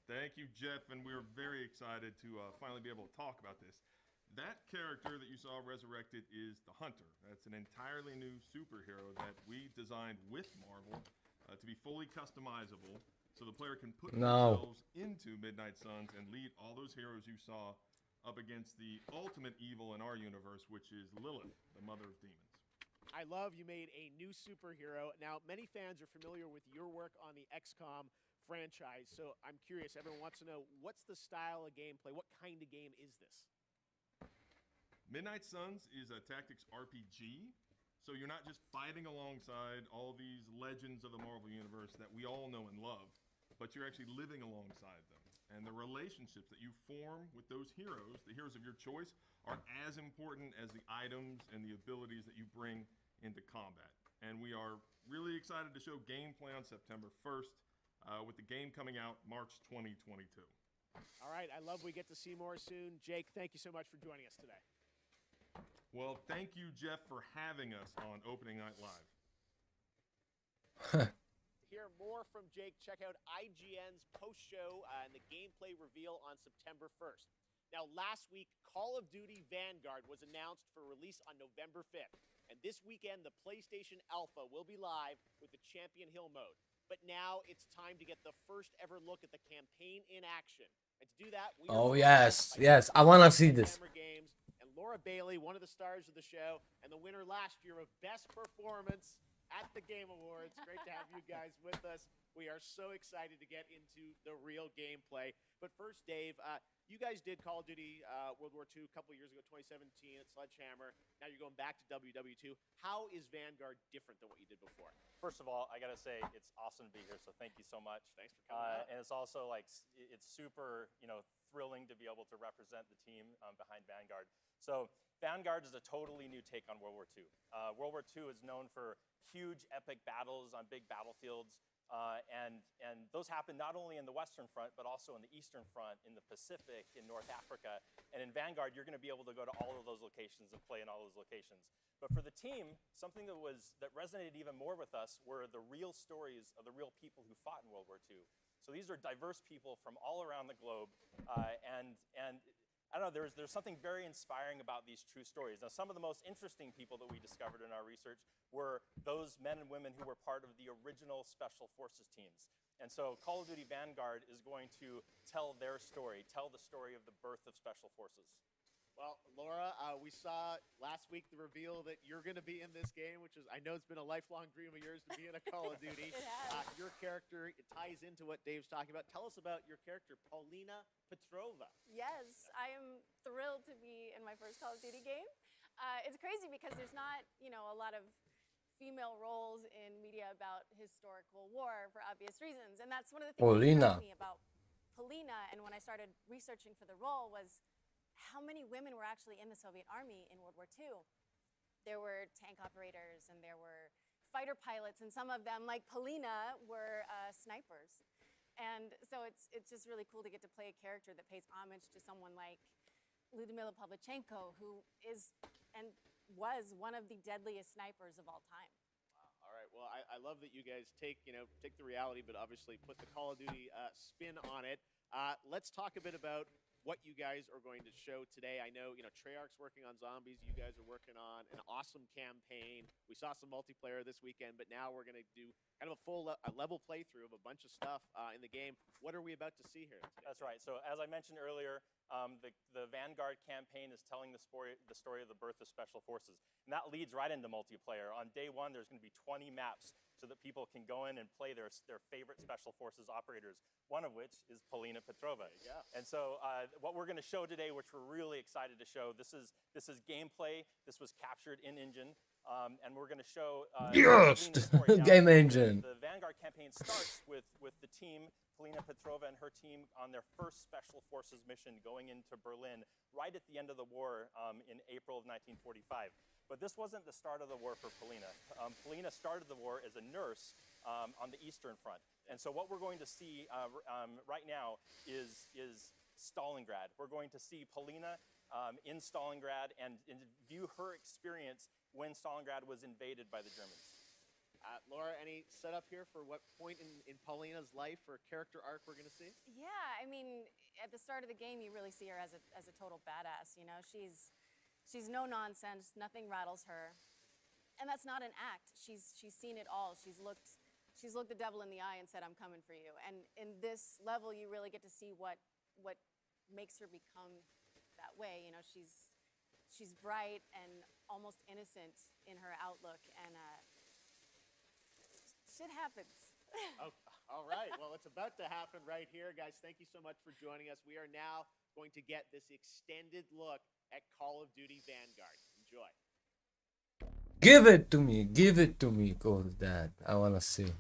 Thank you, Jeff, and we're very excited to finally be able to talk about this. That character that you saw resurrected is the Hunter. That's an entirely new superhero that we designed with Marvel to be fully customizable, so the player can put themselves into Midnight Suns and lead all those heroes you saw up against the ultimate evil in our universe, which is Lilith, the mother of demons. I love you made a new superhero. Now, many fans are familiar with your work on the XCOM franchise, so I'm curious. Everyone wants to know, what's the style of gameplay? What kind of game is this? Midnight Suns is a tactics RPG, so you're not just fighting alongside all these legends of the Marvel Universe that we all know and love, but you're actually living alongside them. And the relationships that you form with those heroes, the heroes of your choice, are as important as the items and the abilities that you bring into combat. And we are really excited to show gameplay on September 1st, with the game coming out March 2022. All right, I love we get to see more soon. Jake, thank you so much for joining us today. Well, thank you, Jeff, for having us on Opening Night Live. To hear more from Jake, check out IGN's post-show and the gameplay reveal on September 1st. Now, last week, Call of Duty Vanguard was announced for release on November 5th. And this weekend, the PlayStation Alpha will be live with the Champion Hill mode. But now it's time to get the first ever look at the campaign in action. And to do that, we yes, I want to see this. Games, and Laura Bailey, one of the stars of the show, and the winner last year of Best Performance at the Game Awards. Great to have you guys with us. We are so excited to get into the real gameplay. But first, Dave, you guys did Call of Duty World War II a couple years ago, 2017 at Sledgehammer. Now you're going back to WW2. How is Vanguard different than what you did before? First of all, I got to say it's awesome to be here, so thank you so much. Thanks for coming out. And it's also like, it's super, thrilling to be able to represent the team behind Vanguard. So Vanguard is a totally new take on World War II. World War II is known for huge epic battles on big battlefields. And those happen not only in the Western Front, but also in the Eastern Front, in the Pacific, in North Africa. And in Vanguard, you're going to be able to go to all of those locations and play in all those locations. But for the team, something that resonated even more with us were the real stories of the real people who fought in World War II. So these are diverse people from all around the globe. And I don't know, there's something very inspiring about these true stories. Now, some of the most interesting people that we discovered in our research were those men and women who were part of the original Special Forces teams. And so Call of Duty Vanguard is going to tell their story, tell the story of the birth of Special Forces. Well, Laura, we saw last week the reveal that you're going to be in this game, which is, I know it's been a lifelong dream of yours to be in a Call of Duty. It has. Your character, it ties into what Dave's talking about. Tell us about your character, Paulina Petrova. Yes, I am thrilled to be in my first Call of Duty game. It's crazy because there's not, a lot of female roles in media about historical war for obvious reasons. And that's one of the things that struck me about Paulina, and when I started researching for the role, was how many women were actually in the Soviet Army in World War II. There were tank operators, and there were fighter pilots, and some of them, like Paulina, were snipers. And so it's just really cool to get to play a character that pays homage to someone like Lyudmila Pavlichenko, who is and was one of the deadliest snipers of all time. Wow. All right. Well, I love that you guys take the reality, but obviously put the Call of Duty spin on it. Let's talk a bit about what you guys are going to show today. I know, Treyarch's working on zombies. You guys are working on an awesome campaign. We saw some multiplayer this weekend, but now we're going to do kind of a full level playthrough of a bunch of stuff in the game. What are we about to see here today? That's right. So as I mentioned earlier, the Vanguard campaign is telling the story of the birth of Special Forces. And that leads right into multiplayer. On day one, there's going to be 20 maps so that people can go in and play their favorite Special Forces operators, one of which is Paulina Petrova. Yeah. And so what we're going to show today, which we're really excited to show, this is gameplay. This was captured in engine. And we're going to show game engine. The Vanguard campaign starts with the team, Paulina Petrova and her team, on their first Special Forces mission going into Berlin right at the end of the war in April of 1945. But this wasn't the start of the war for Paulina. Paulina started the war as a nurse on the Eastern Front. And so what we're going to see right now is Stalingrad. We're going to see Polina in Stalingrad and view her experience when Stalingrad was invaded by the Germans. Laura, any setup here for what point in Paulina's life or character arc we're going to see? Yeah, I mean, at the start of the game, you really see her as a total badass. You know, she's no nonsense. Nothing rattles her, and that's not an act. She's seen it all. She's looked the devil in the eye and said, "I'm coming for you." And in this level, you really get to see what makes her become that way. You know, she's bright and almost innocent in her outlook, and shit happens. Oh, all right. Well, it's about to happen right here. Guys, thank you so much for joining us. We are now going to get this extended look at Call of Duty Vanguard. Enjoy. Give it to me, Gold Dad. I wanna see.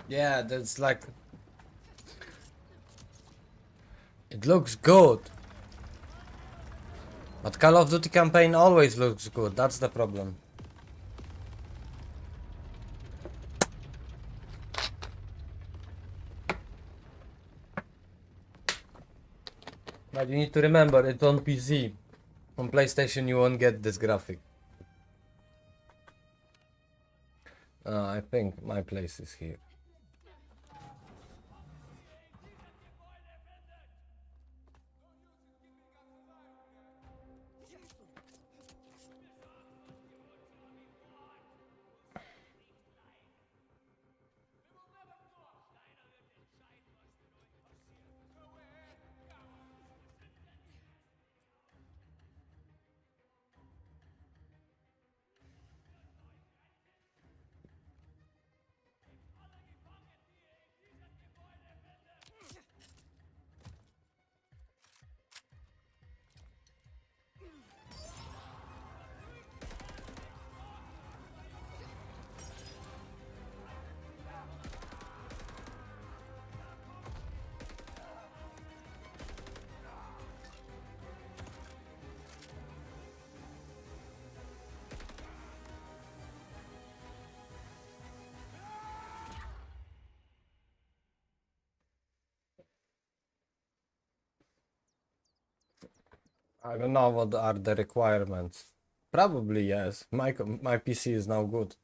Yeah, that's like... It looks good. But Call of Duty campaign always looks good, that's the problem. But you need to remember, it's on PC. On PlayStation you won't get this graphic. I think my place is here. I don't know what are the requirements. Probably yes. My PC is now good.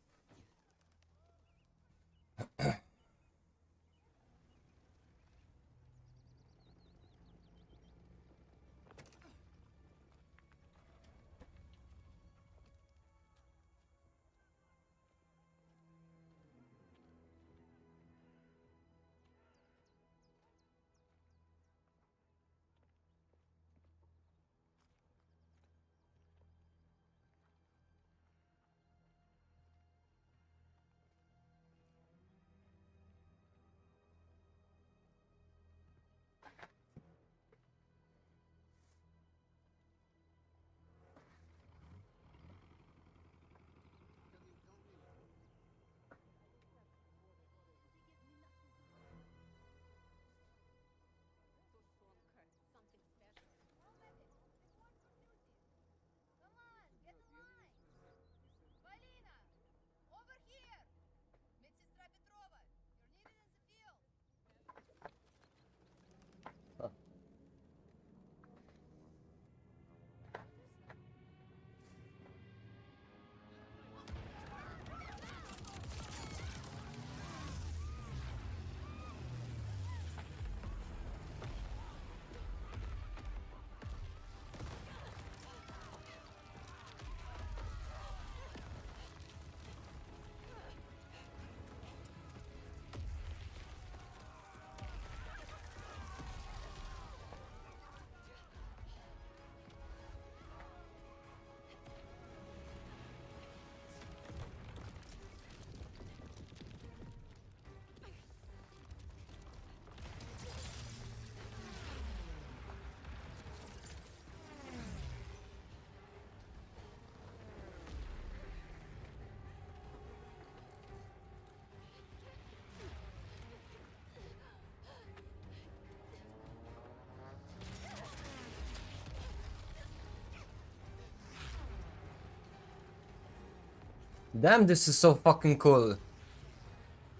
Damn, this is so fucking cool.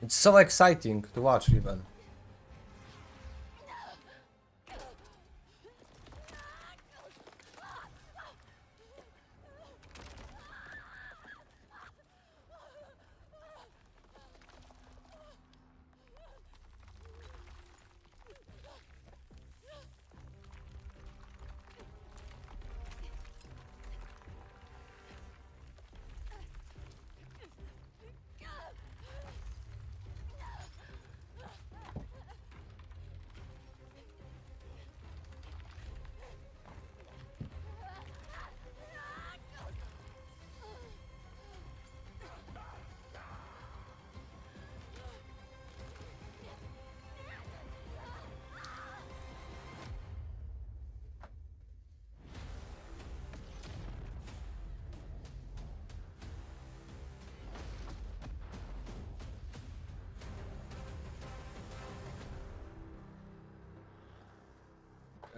It's so exciting to watch even.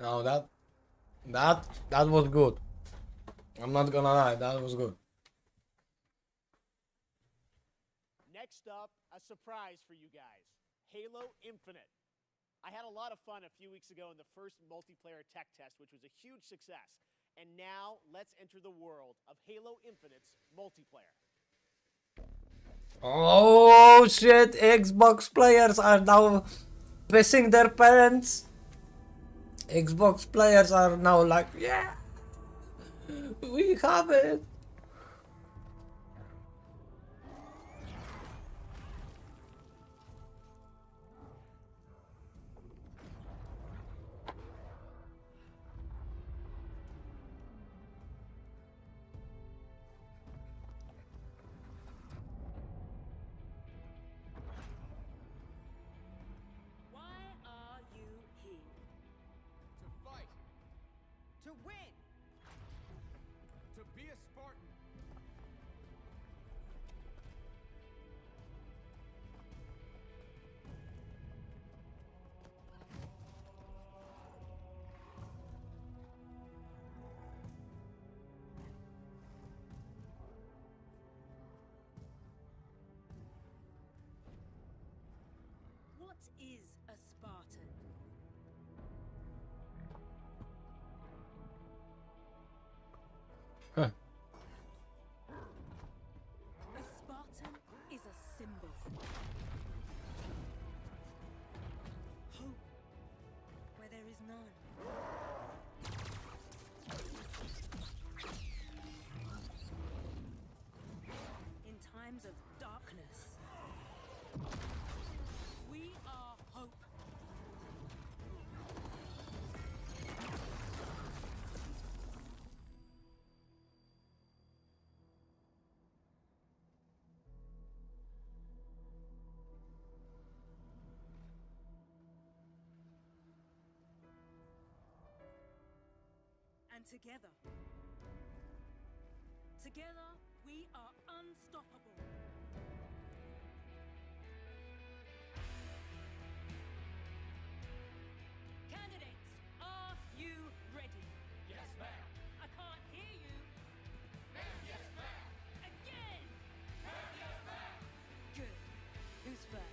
No, that was good. I'm not gonna lie, that was good. Next up, a surprise for you guys. Halo Infinite. I had a lot of fun a few weeks ago in the first multiplayer tech test, which was a huge success. And now, let's enter the world of Halo Infinite's multiplayer. Oh shit, Xbox players are now pissing their pants. Xbox players are now like, yeah, we have it. Why are you here? To fight. To win. To be a Spartan. What is a Spartan? Huh. A Spartan is a symbol. Hope where there is none. In times of darkness, we are hope. And together, we are unstoppable. Candidates, are you ready? Yes, ma'am. I can't hear you. Ma'am, yes, ma'am. Again! Ma'am, yes, ma'am. Good. Who's first?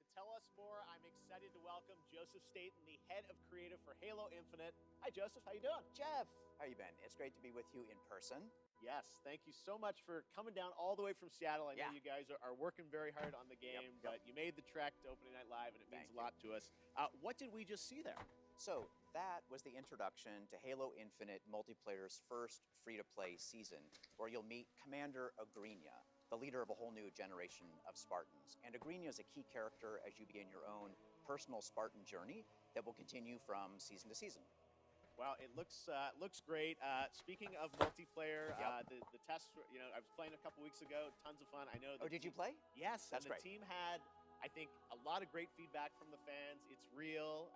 To tell us more, I'm excited to welcome Joseph Staten, the head of creative for Halo Infinite. Hi, Joseph. How you doing? Jeff, how you been? It's great to be with you in person. Yes, thank you so much for coming down all the way from Seattle. I know Yeah. you guys are working very hard on the game, but you made the trek to Opening Night Live, and it means a lot to us. What did we just see there? So that was the introduction to Halo Infinite multiplayer's first free-to-play season, where you'll meet Commander Agrinia, the leader of a whole new generation of Spartans. And Agrinia is a key character as you begin your own personal Spartan journey that will continue from season to season. Well, it looks great. Speaking of multiplayer, the tests, I was playing a couple weeks ago. Tons of fun. I know. Oh, did you play? Yes, That's and the great. team had, I think, a lot of great feedback from the fans. It's real,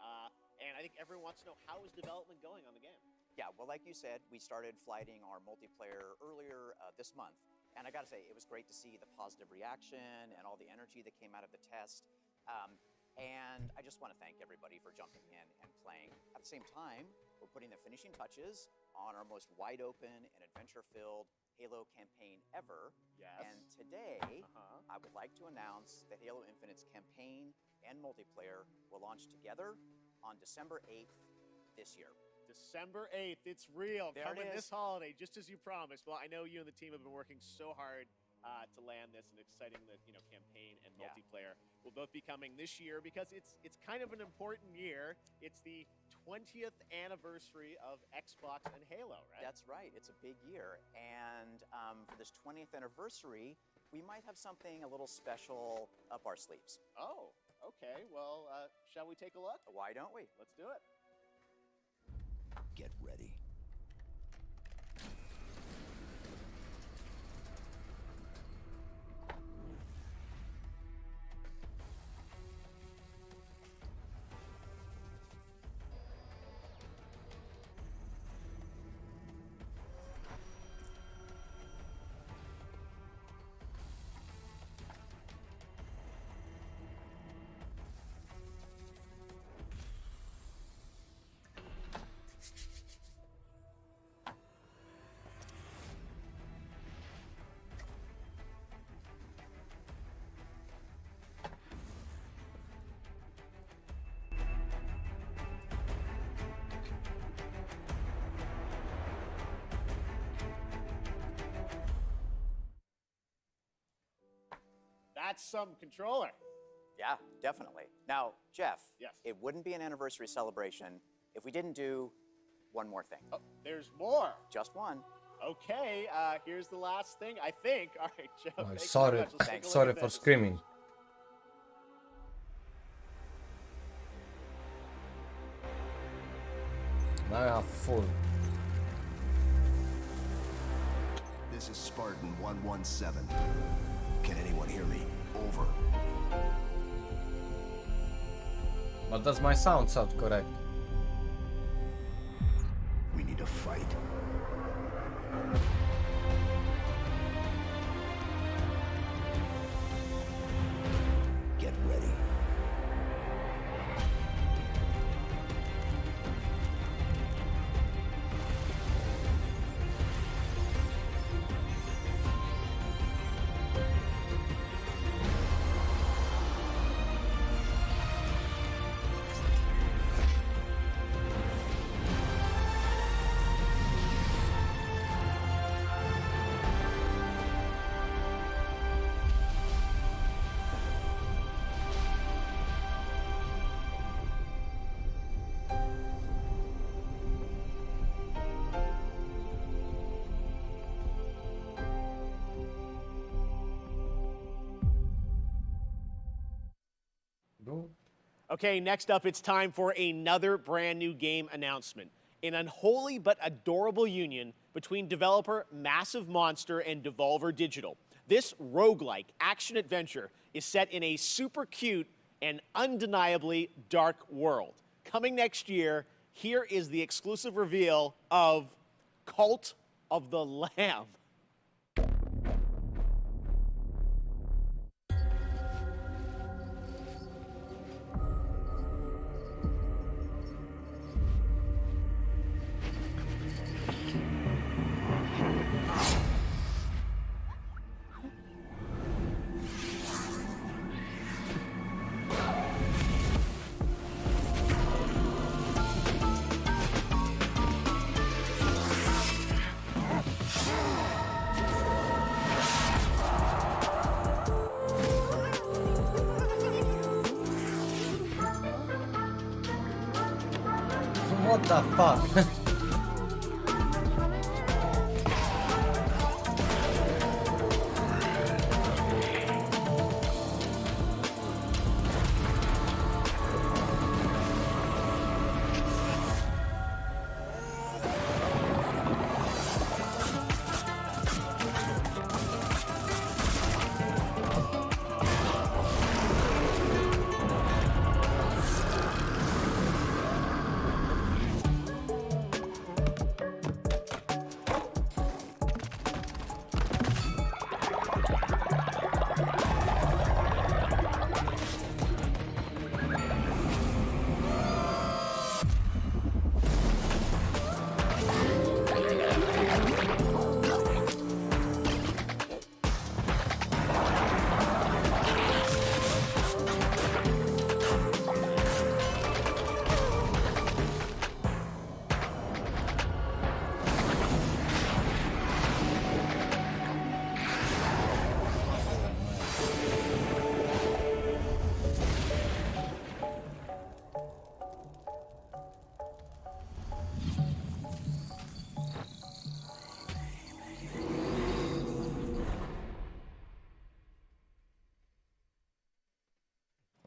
and I think everyone wants to know how is development going on the game. Yeah, well, like you said, we started flighting our multiplayer earlier this month. And I gotta say, it was great to see the positive reaction and all the energy that came out of the test. And I just want to thank everybody for jumping in and playing. At the same time, we're putting the finishing touches on our most wide open and adventure-filled Halo campaign ever. Yes. And today, I would like to announce that Halo Infinite's campaign and multiplayer will launch together on December 8th this year. December 8th, it's real. There Coming it this is. holiday, just as you promised. Well, I know you and the team have been working so hard to land this, and exciting that campaign and multiplayer will both be coming this year because it's kind of an important year. It's the 20th anniversary of Xbox and Halo, right? That's right. It's a big year. And for this 20th anniversary, we might have something a little special up our sleeves. Oh, okay. Well, shall we take a look? Why don't we? Let's do it. Get ready. That's some controller. Yeah, definitely. Now, Jeff, Yes. it wouldn't be an anniversary celebration if we didn't do one more thing. Oh, there's more. Just one. Okay, here's the last thing, I think. All right, Joe. Oh, thank you sorry, very much. Let's take a look sorry at for this. screaming. Now I have full. This is Spartan 117. Can anyone hear me? Over. But does my sound sound correct? We need to fight. Get ready. Okay, next up, it's time for another brand new game announcement. An unholy but adorable union between developer Massive Monster and Devolver Digital. This roguelike action-adventure is set in a super cute and undeniably dark world. Coming next year, here is the exclusive reveal of Cult of the Lamb. What the fuck?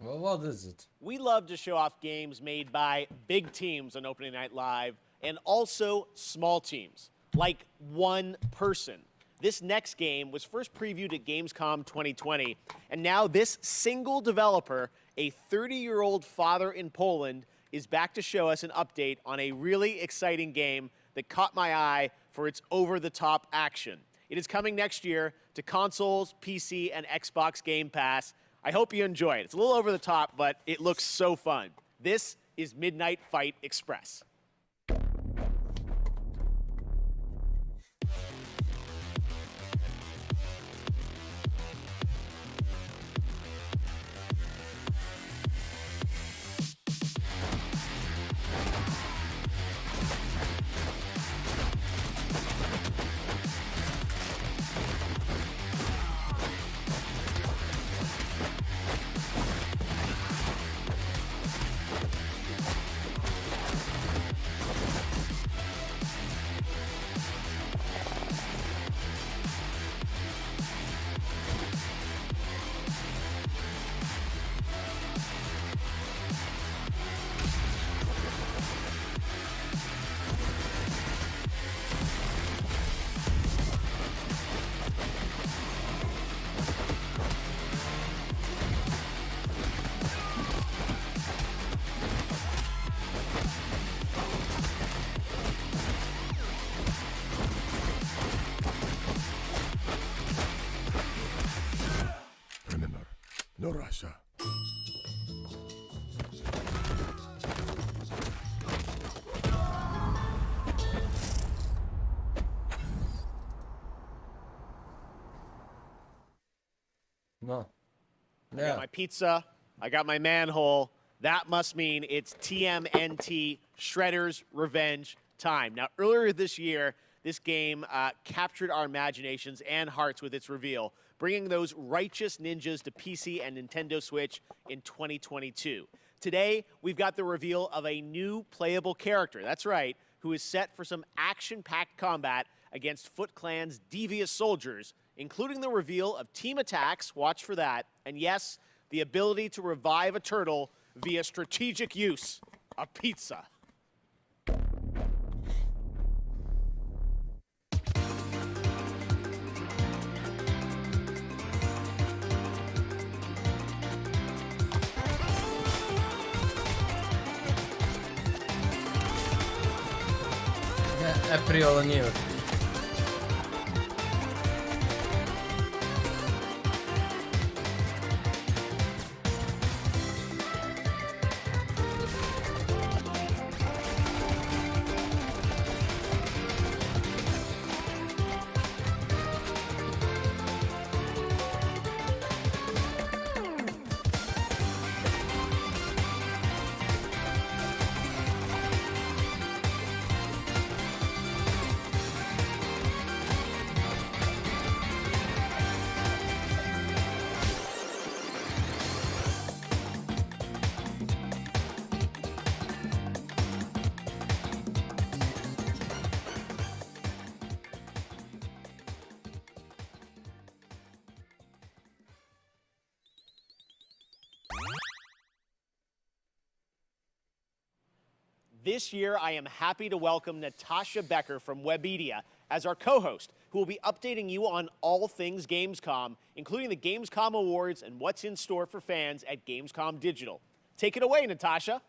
Well, what is it? We love to show off games made by big teams on Opening Night Live and also small teams, like one person. This next game was first previewed at Gamescom 2020, and now this single developer, a 30-year-old father in Poland, is back to show us an update on a really exciting game that caught my eye for its over-the-top action. It is coming next year to consoles, PC, and Xbox Game Pass. I hope you enjoy it. It's a little over the top, but it looks so fun. This is Midnight Fight Express. No Russia. No. I got my pizza. I got my manhole. That must mean it's TMNT Shredder's Revenge time. Now, earlier this year, this game captured our imaginations and hearts with its reveal, bringing those righteous ninjas to PC and Nintendo Switch in 2022. Today, we've got the reveal of a new playable character, that's right, who is set for some action-packed combat against Foot Clan's devious soldiers, including the reveal of team attacks, watch for that, and yes, the ability to revive a turtle via strategic use of pizza. April O'Neil. This year, I am happy to welcome Natasha Becker from Webedia as our co-host, who will be updating you on all things Gamescom, including the Gamescom Awards and what's in store for fans at Gamescom Digital. Take it away, Natasha.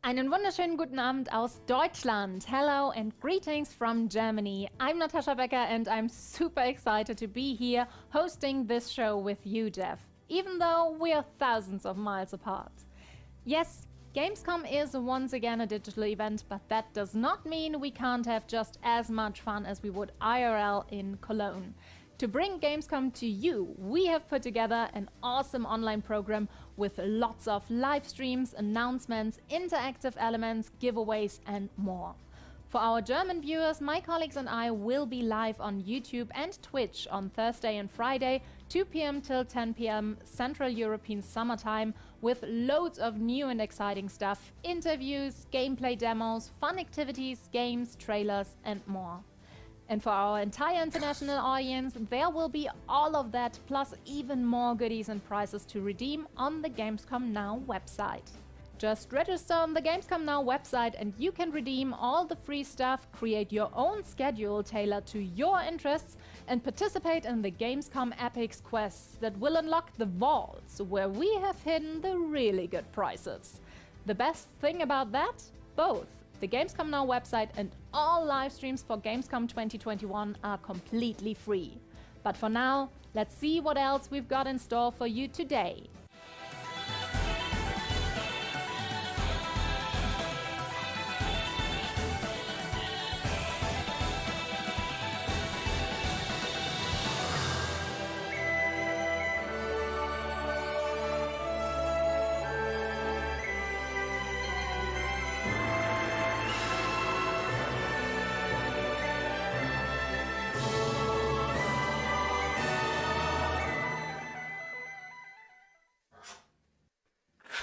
Einen wunderschönen guten Abend aus Deutschland. Hello and greetings from Germany. I'm Natasha Becker and I'm super excited to be here hosting this show with you, Jeff, even though we are thousands of miles apart. Yes, Gamescom is once again a digital event, but that does not mean we can't have just as much fun as we would IRL in Cologne. To bring Gamescom to you, we have put together an awesome online program with lots of live streams, announcements, interactive elements, giveaways and more. For our German viewers, my colleagues and I will be live on YouTube and Twitch on Thursday and Friday, 2 p.m. till 10 p.m. Central European Summertime, with loads of new and exciting stuff, interviews, gameplay demos, fun activities, games, trailers and more. And for our entire international audience, there will be all of that plus even more goodies and prizes to redeem on the Gamescom Now website. Just register on the Gamescom Now website and you can redeem all the free stuff, create your own schedule tailored to your interests, and participate in the Gamescom Epics quests that will unlock the vaults where we have hidden the really good prizes. The best thing about that? Both the Gamescom Now website and all live streams for Gamescom 2021 are completely free. But for now, let's see what else we've got in store for you today.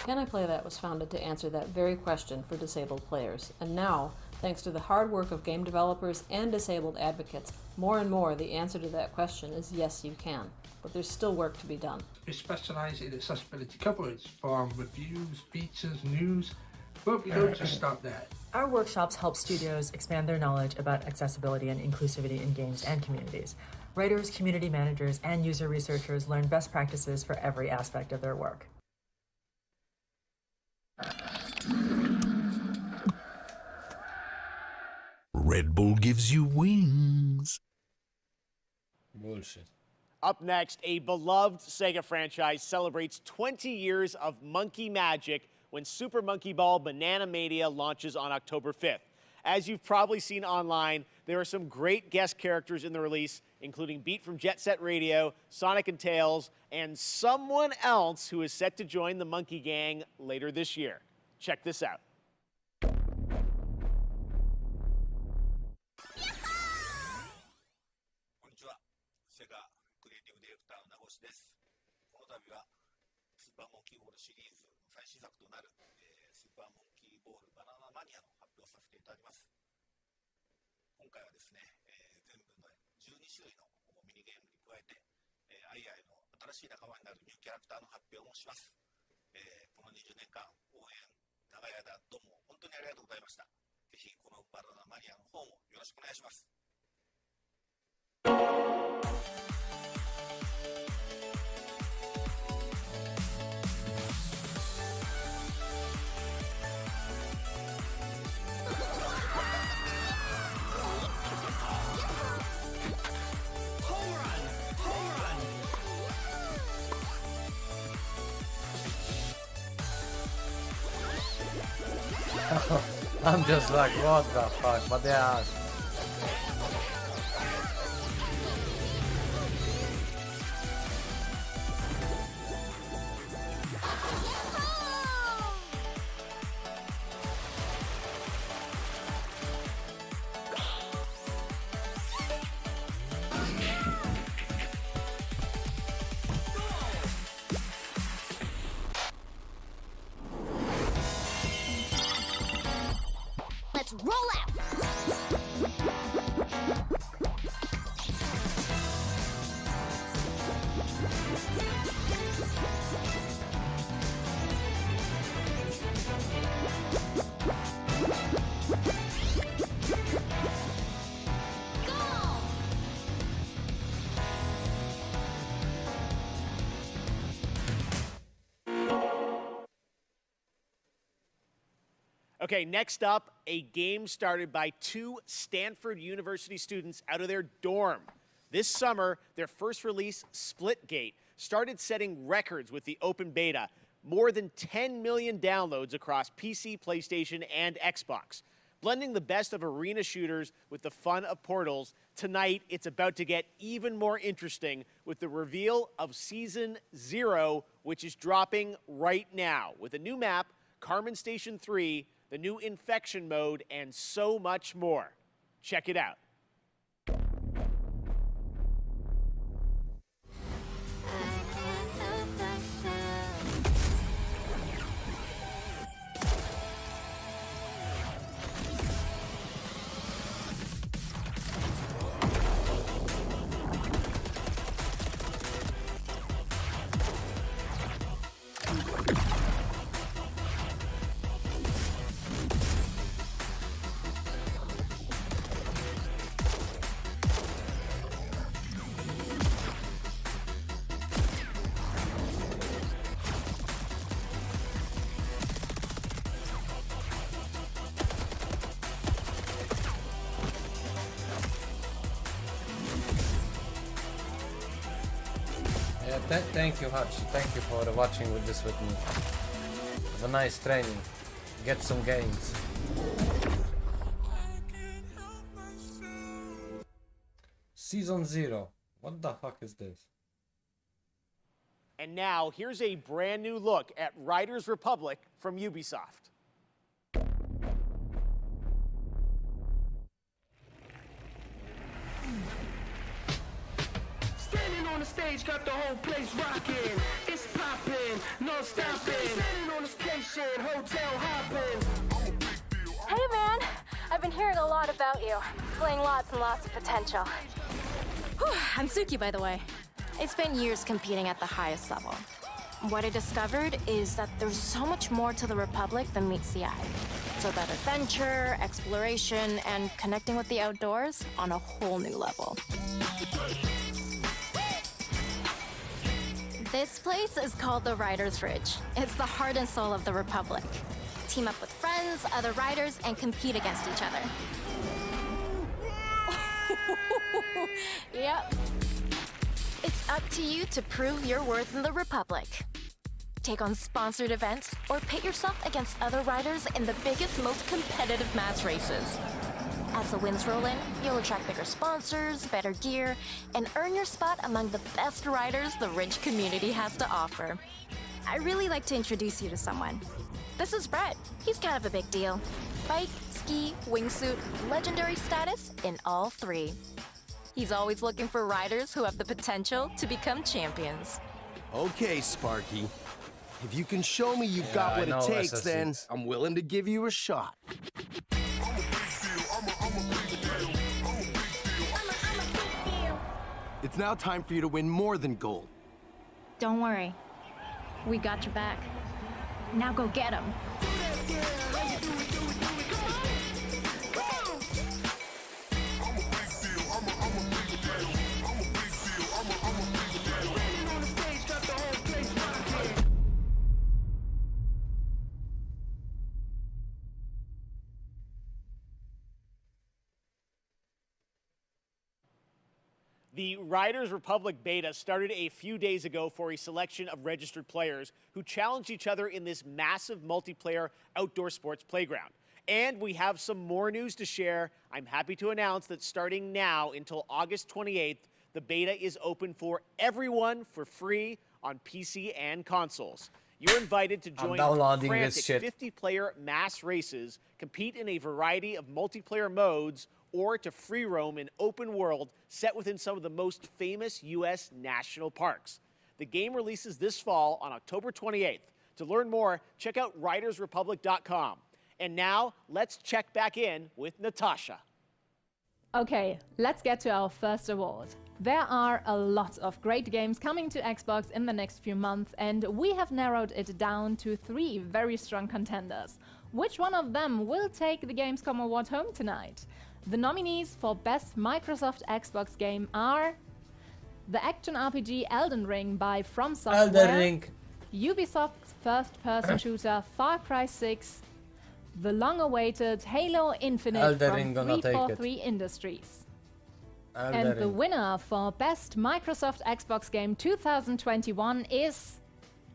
Can I Play That was founded to answer that very question for disabled players. And now, thanks to the hard work of game developers and disabled advocates, more and more the answer to that question is yes, you can. But there's still work to be done. We specialise in accessibility coverage from reviews, features, news, but we don't just stop there. Our workshops help studios expand their knowledge about accessibility and inclusivity in games and communities. Writers, community managers, and user researchers learn best practices for every aspect of their work. Red Bull gives you wings. Bullshit. Up next, a beloved Sega franchise celebrates 20 years of monkey magic when Super Monkey Ball Banana Mania launches on October 5th. As you've probably seen online, there are some great guest characters in the release, including Beat from Jet Set Radio, Sonic and Tails, and someone else who is set to join the Monkey Gang later this year. Check this out. 新しい仲間になるニューキャラクターの発表もします。この20年間応援長い間どうも本当にありがとうございました。ぜひこのバナナマニアの方もよろしくお願いします。I'm just like, what the fuck? But yeah. Let's roll out! Okay, next up, a game started by two Stanford University students out of their dorm. This summer, their first release, Splitgate, started setting records with the open beta. More than 10 million downloads across PC, PlayStation, and Xbox. Blending the best of arena shooters with the fun of Portals, tonight it's about to get even more interesting with the reveal of Season 0, which is dropping right now, with a new map, Carmen Station 3, the new infection mode, and so much more. Check it out. Thank you, Hutch. Thank you for watching with this with me. Have a nice training. Get some gains. Season 0. What the fuck is this? And now, here's a brand new look at Riders Republic from Ubisoft. Standing on the stage, got the whole place rocking. It's popping, no stopping. Standing on the station, hotel hopping. Hey man, I've been hearing a lot about you. Displaying lots and lots of potential. Whew, I'm Suki, by the way. I spent years competing at the highest level. What I discovered is that there's so much more to the Republic than meets the eye. So that adventure, exploration, and connecting with the outdoors on a whole new level. This place is called the Riders Ridge. It's the heart and soul of the Republic. Team up with friends, other riders, and compete against each other. Yep. It's up to you to prove your worth in the Republic. Take on sponsored events or pit yourself against other riders in the biggest, most competitive mass races. As the wins roll in, you'll attract bigger sponsors, better gear, and earn your spot among the best riders the Ridge community has to offer. I'd really like to introduce you to someone. This is Brett. He's kind of a big deal. Bike, ski, wingsuit, legendary status in all three. He's always looking for riders who have the potential to become champions. Okay, Sparky. If you can show me you've got I what know it takes, SSCs. then I'm willing to give you a shot. It's now time for you to win more than gold. Don't worry. We got your back. Now go get him. The Riders Republic beta started a few days ago for a selection of registered players who challenged each other in this massive multiplayer outdoor sports playground. And we have some more news to share. I'm happy to announce that starting now until August 28th, the beta is open for everyone for free on PC and consoles. You're invited to join downloading frantic this shit. 50-player mass races, compete in a variety of multiplayer modes, or to free roam in open world set within some of the most famous U.S. national parks. The game releases this fall on October 28th. To learn more, check out ridersrepublic.com. And now, let's check back in with Natasha. Okay, let's get to our first award. There are a lot of great games coming to Xbox in the next few months, and we have narrowed it down to 3 very strong contenders. Which one of them will take the Gamescom award home tonight? The nominees for Best Microsoft Xbox Game are the action RPG Elden Ring by From Software, Elden Ring. Ubisoft's first-person shooter Far Cry 6, the long-awaited Halo Infinite Elden from Ring gonna take it. 343 Industries. Elden And the Ring. winner for Best Microsoft Xbox Game 2021 is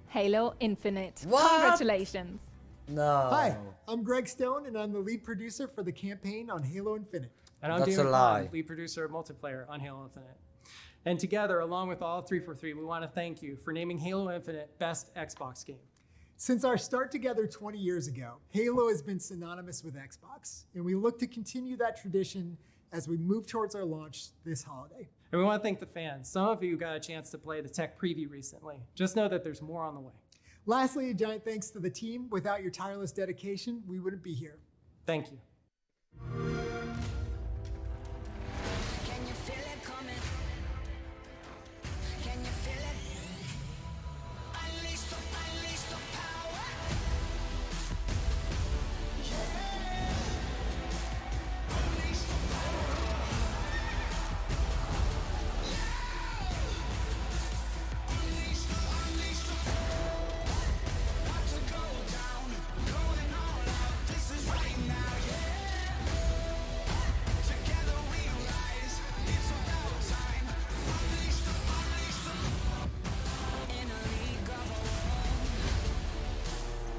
Halo Infinite. What? Congratulations. No. Hi, I'm Greg Stone, and I'm the lead producer for the campaign on Halo Infinite. And I'm That's David a lie. Klein, lead producer of multiplayer on Halo Infinite. And together, along with all of 343, we want to thank you for naming Halo Infinite Best Xbox Game. Since our start together 20 years ago, Halo has been synonymous with Xbox, and we look to continue that tradition as we move towards our launch this holiday. And we want to thank the fans. Some of you got a chance to play the tech preview recently. Just know that there's more on the way. Lastly, a giant thanks to the team. Without your tireless dedication, we wouldn't be here. Thank you. Can you feel it coming? Can you feel it? Unleash the power. Yeah. Unleash the power. Yeah. Unleash the power. About to go down, going all out. This is right now, yeah. Together we rise. It's about time. Unleash the in a league of our own.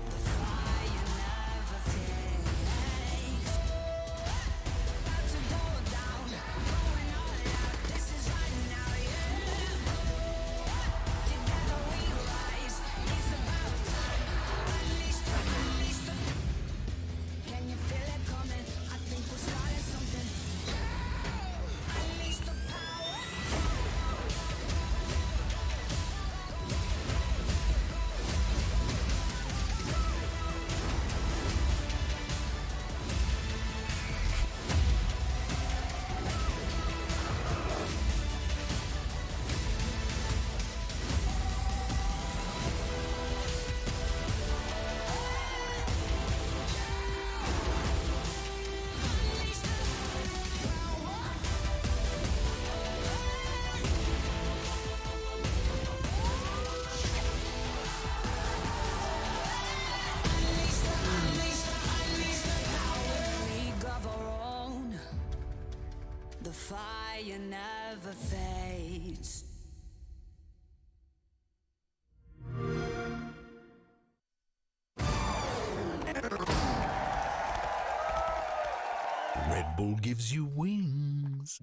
The fire never fades. About to go down, going all out. This is right now, yeah. Together we rise. It's about time. Unleash the. Can you feel it coming? I think we're starting something. Unleash the power. League of our own. The fire never fades. Rumble gives you wings.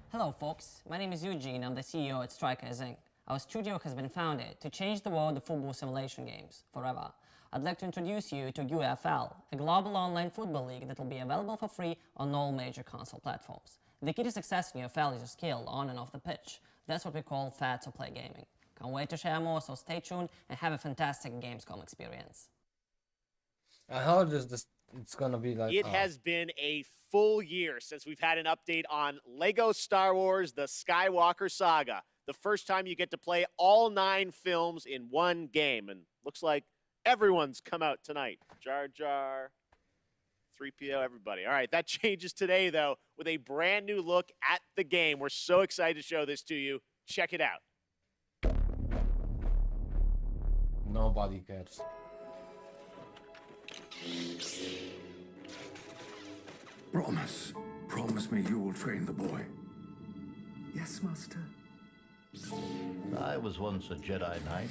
Hello folks, my name is Eugene, I'm the CEO at Strikers Inc. Our studio has been founded to change the world of football simulation games forever. I'd like to introduce you to UFL, a global online football league that will be available for free on all major console platforms. The key to success in UFL is your skill on and off the pitch. That's what we call fair to play gaming. Can't wait to share more, so stay tuned and have a fantastic Gamescom experience. How is this? It's gonna be like. It has been a full year since we've had an update on Lego Star Wars: The Skywalker Saga. The first time you get to play all 9 films in one game, and looks like everyone's come out tonight. Jar Jar, 3PO, everybody. All right, that changes today though with a brand new look at the game. We're so excited to show this to you. Check it out. Nobody cares. Promise me you will train the boy. Yes, Master. I was once a Jedi Knight,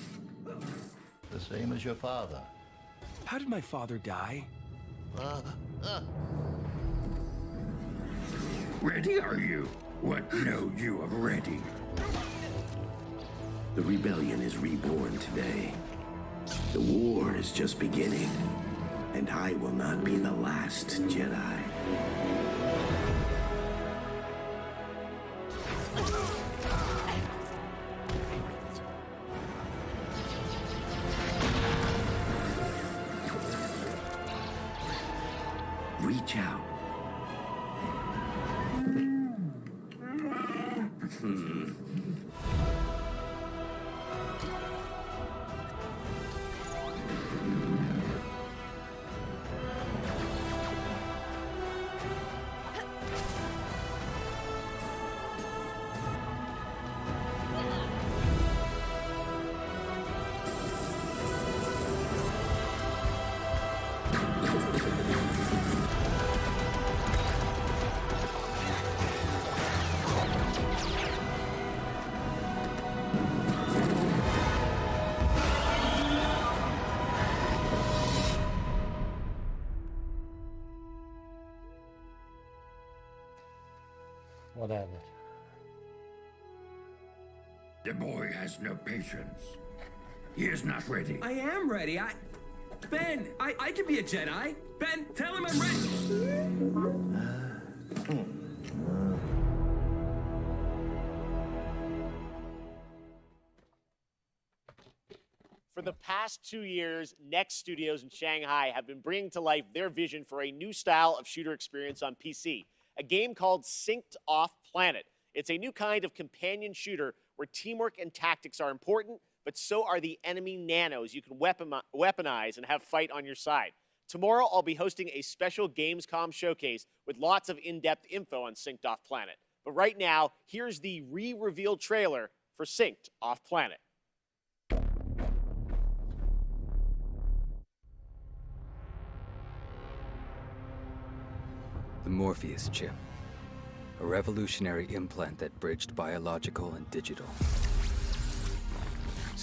the same as your father. How did my father die? Ready are you? What know you of ready? The rebellion is reborn today. The war is just beginning, and I will not be the last Jedi. Reach out. Whatever. The boy has no patience. He is not ready. I am ready. Ben, I can be a Jedi. Ben, tell him I'm ready. For the past 2 years, Next Studios in Shanghai have been bringing to life their vision for a new style of shooter experience on PC, a game called Synced Off Planet. It's a new kind of companion shooter where teamwork and tactics are important, but so are the enemy nanos you can weaponize and have fight on your side. Tomorrow, I'll be hosting a special Gamescom showcase with lots of in-depth info on Synced Off Planet. But right now, here's the re-revealed trailer for Synced Off Planet. The Morpheus chip. A revolutionary implant that bridged biological and digital.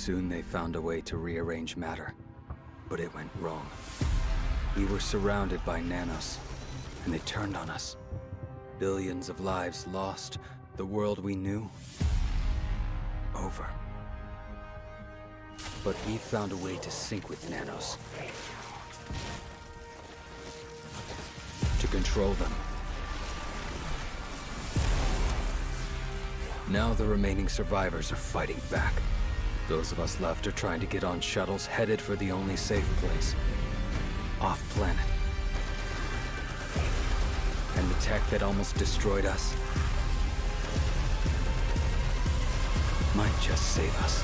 Soon they found a way to rearrange matter, but it went wrong. We were surrounded by nanos, and they turned on us. Billions of lives lost, the world we knew, over. But we found a way to sync with nanos. To control them. Now the remaining survivors are fighting back. Those of us left are trying to get on shuttles headed for the only safe place. Off-planet. And the tech that almost destroyed us might just save us.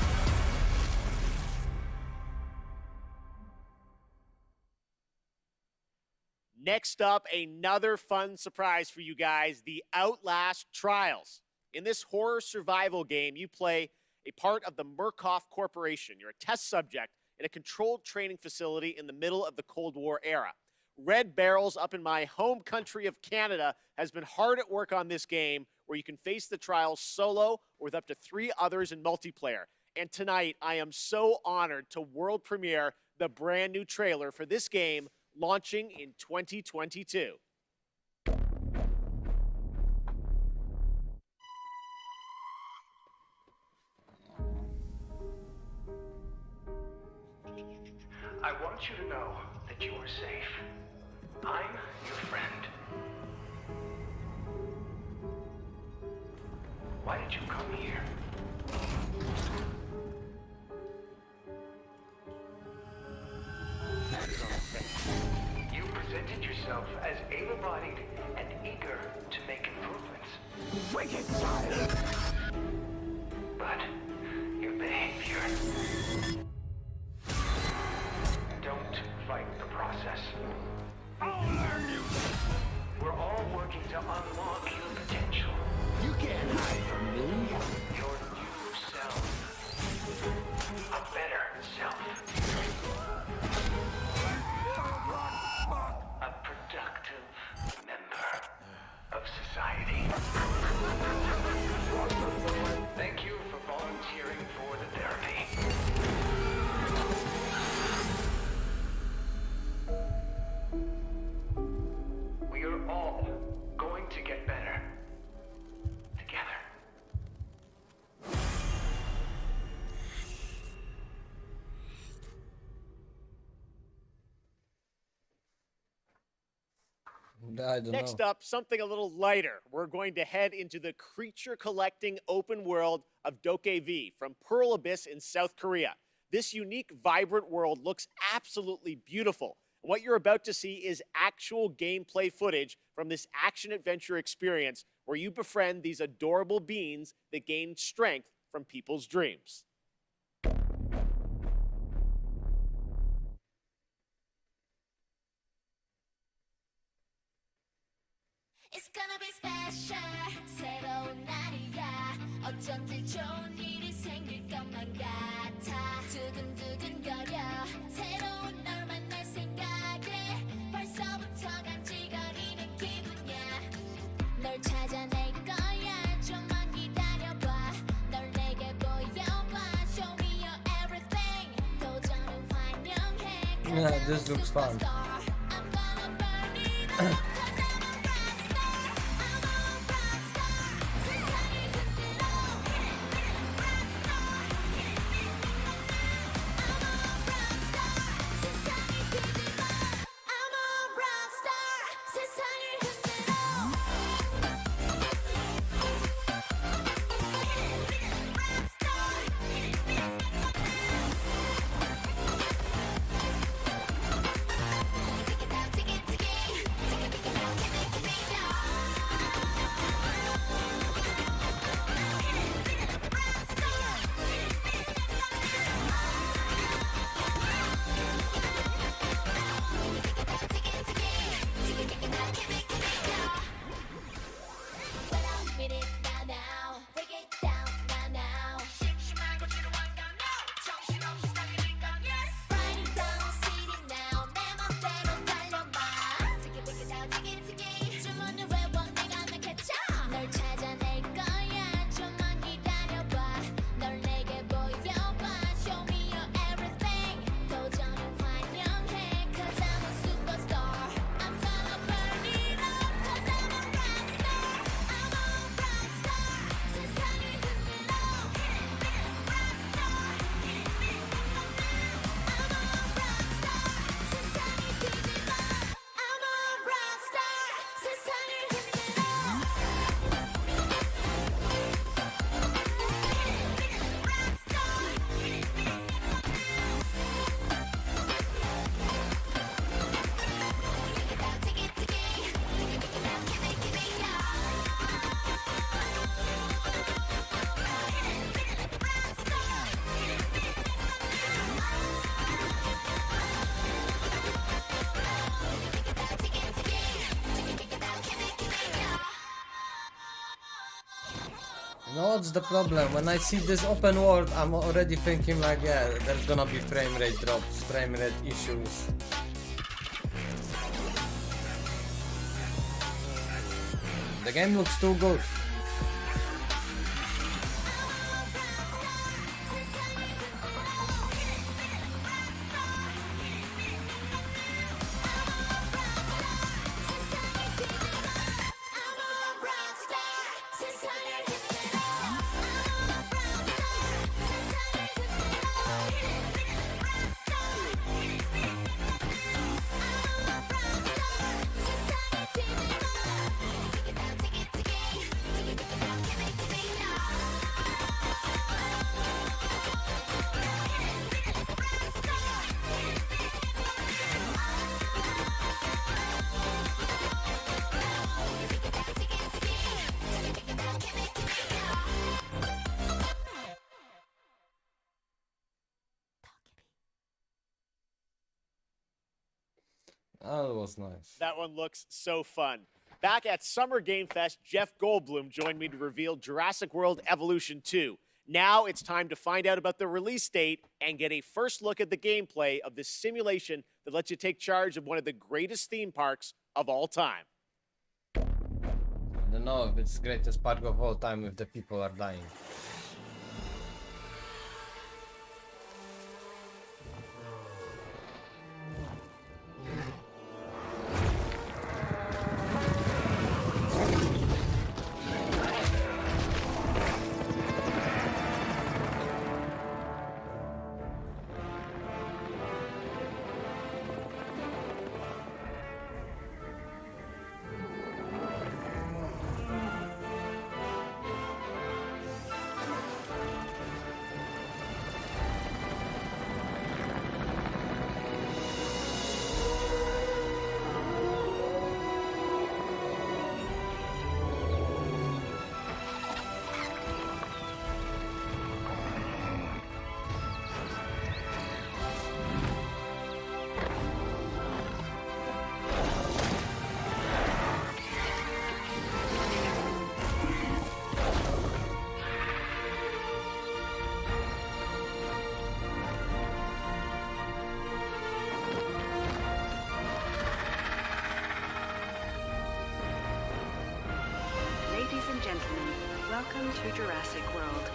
Next up, another fun surprise for you guys, the Outlast Trials. In this horror survival game, you play a part of the Murkoff Corporation. You're a test subject in a controlled training facility in the middle of the Cold War era. Red Barrels up in my home country of Canada has been hard at work on this game where you can face the trials solo or with up to 3 others in multiplayer. And tonight, I am so honored to world premiere the brand new trailer for this game launching in 2022. I want you to know that you are safe. I'm your friend. Why did you come here? You presented yourself as able-bodied and eager to make improvements. Wicked child! But your behavior... Don't fight the process. We're all working to unlock your potential. You can't hide from me. Your new self. A better self. A productive member of society. Thank you for volunteering for the therapy. We are all going to get better. Together. I don't Next know. up, something a little lighter. We're going to head into the creature-collecting open world of Dokkaevi from Pearl Abyss in South Korea. This unique, vibrant world looks absolutely beautiful. And what you're about to see is actual gameplay footage from this action-adventure experience where you befriend these adorable beings that gain strength from people's dreams. It's gonna be special. 새로운 날이야. 어쩐지 좋은 일이 생길 것만 같아. 두근두근거려. 새로운 널 만날 생각에 벌써부터 간질거리는 기분이야. 널 찾아낼 거야. 좀만 기다려봐. 널 내게 보여봐. Show me your everything. 도전은 환영해. Yeah, this looks fun. I'm gonna burn it up. You know what's the problem? When I see this open world, I'm already thinking like, yeah, there's gonna be frame rate drops, frame rate issues. The game looks too good. That was nice. That one looks so fun. Back at Summer Game Fest, Jeff Goldblum joined me to reveal Jurassic World Evolution 2. Now it's time to find out about the release date and get a first look at the gameplay of this simulation that lets you take charge of one of the greatest theme parks of all time. I don't know if it's the greatest park of all time if the people are dying. Ladies and gentlemen, welcome to Jurassic World.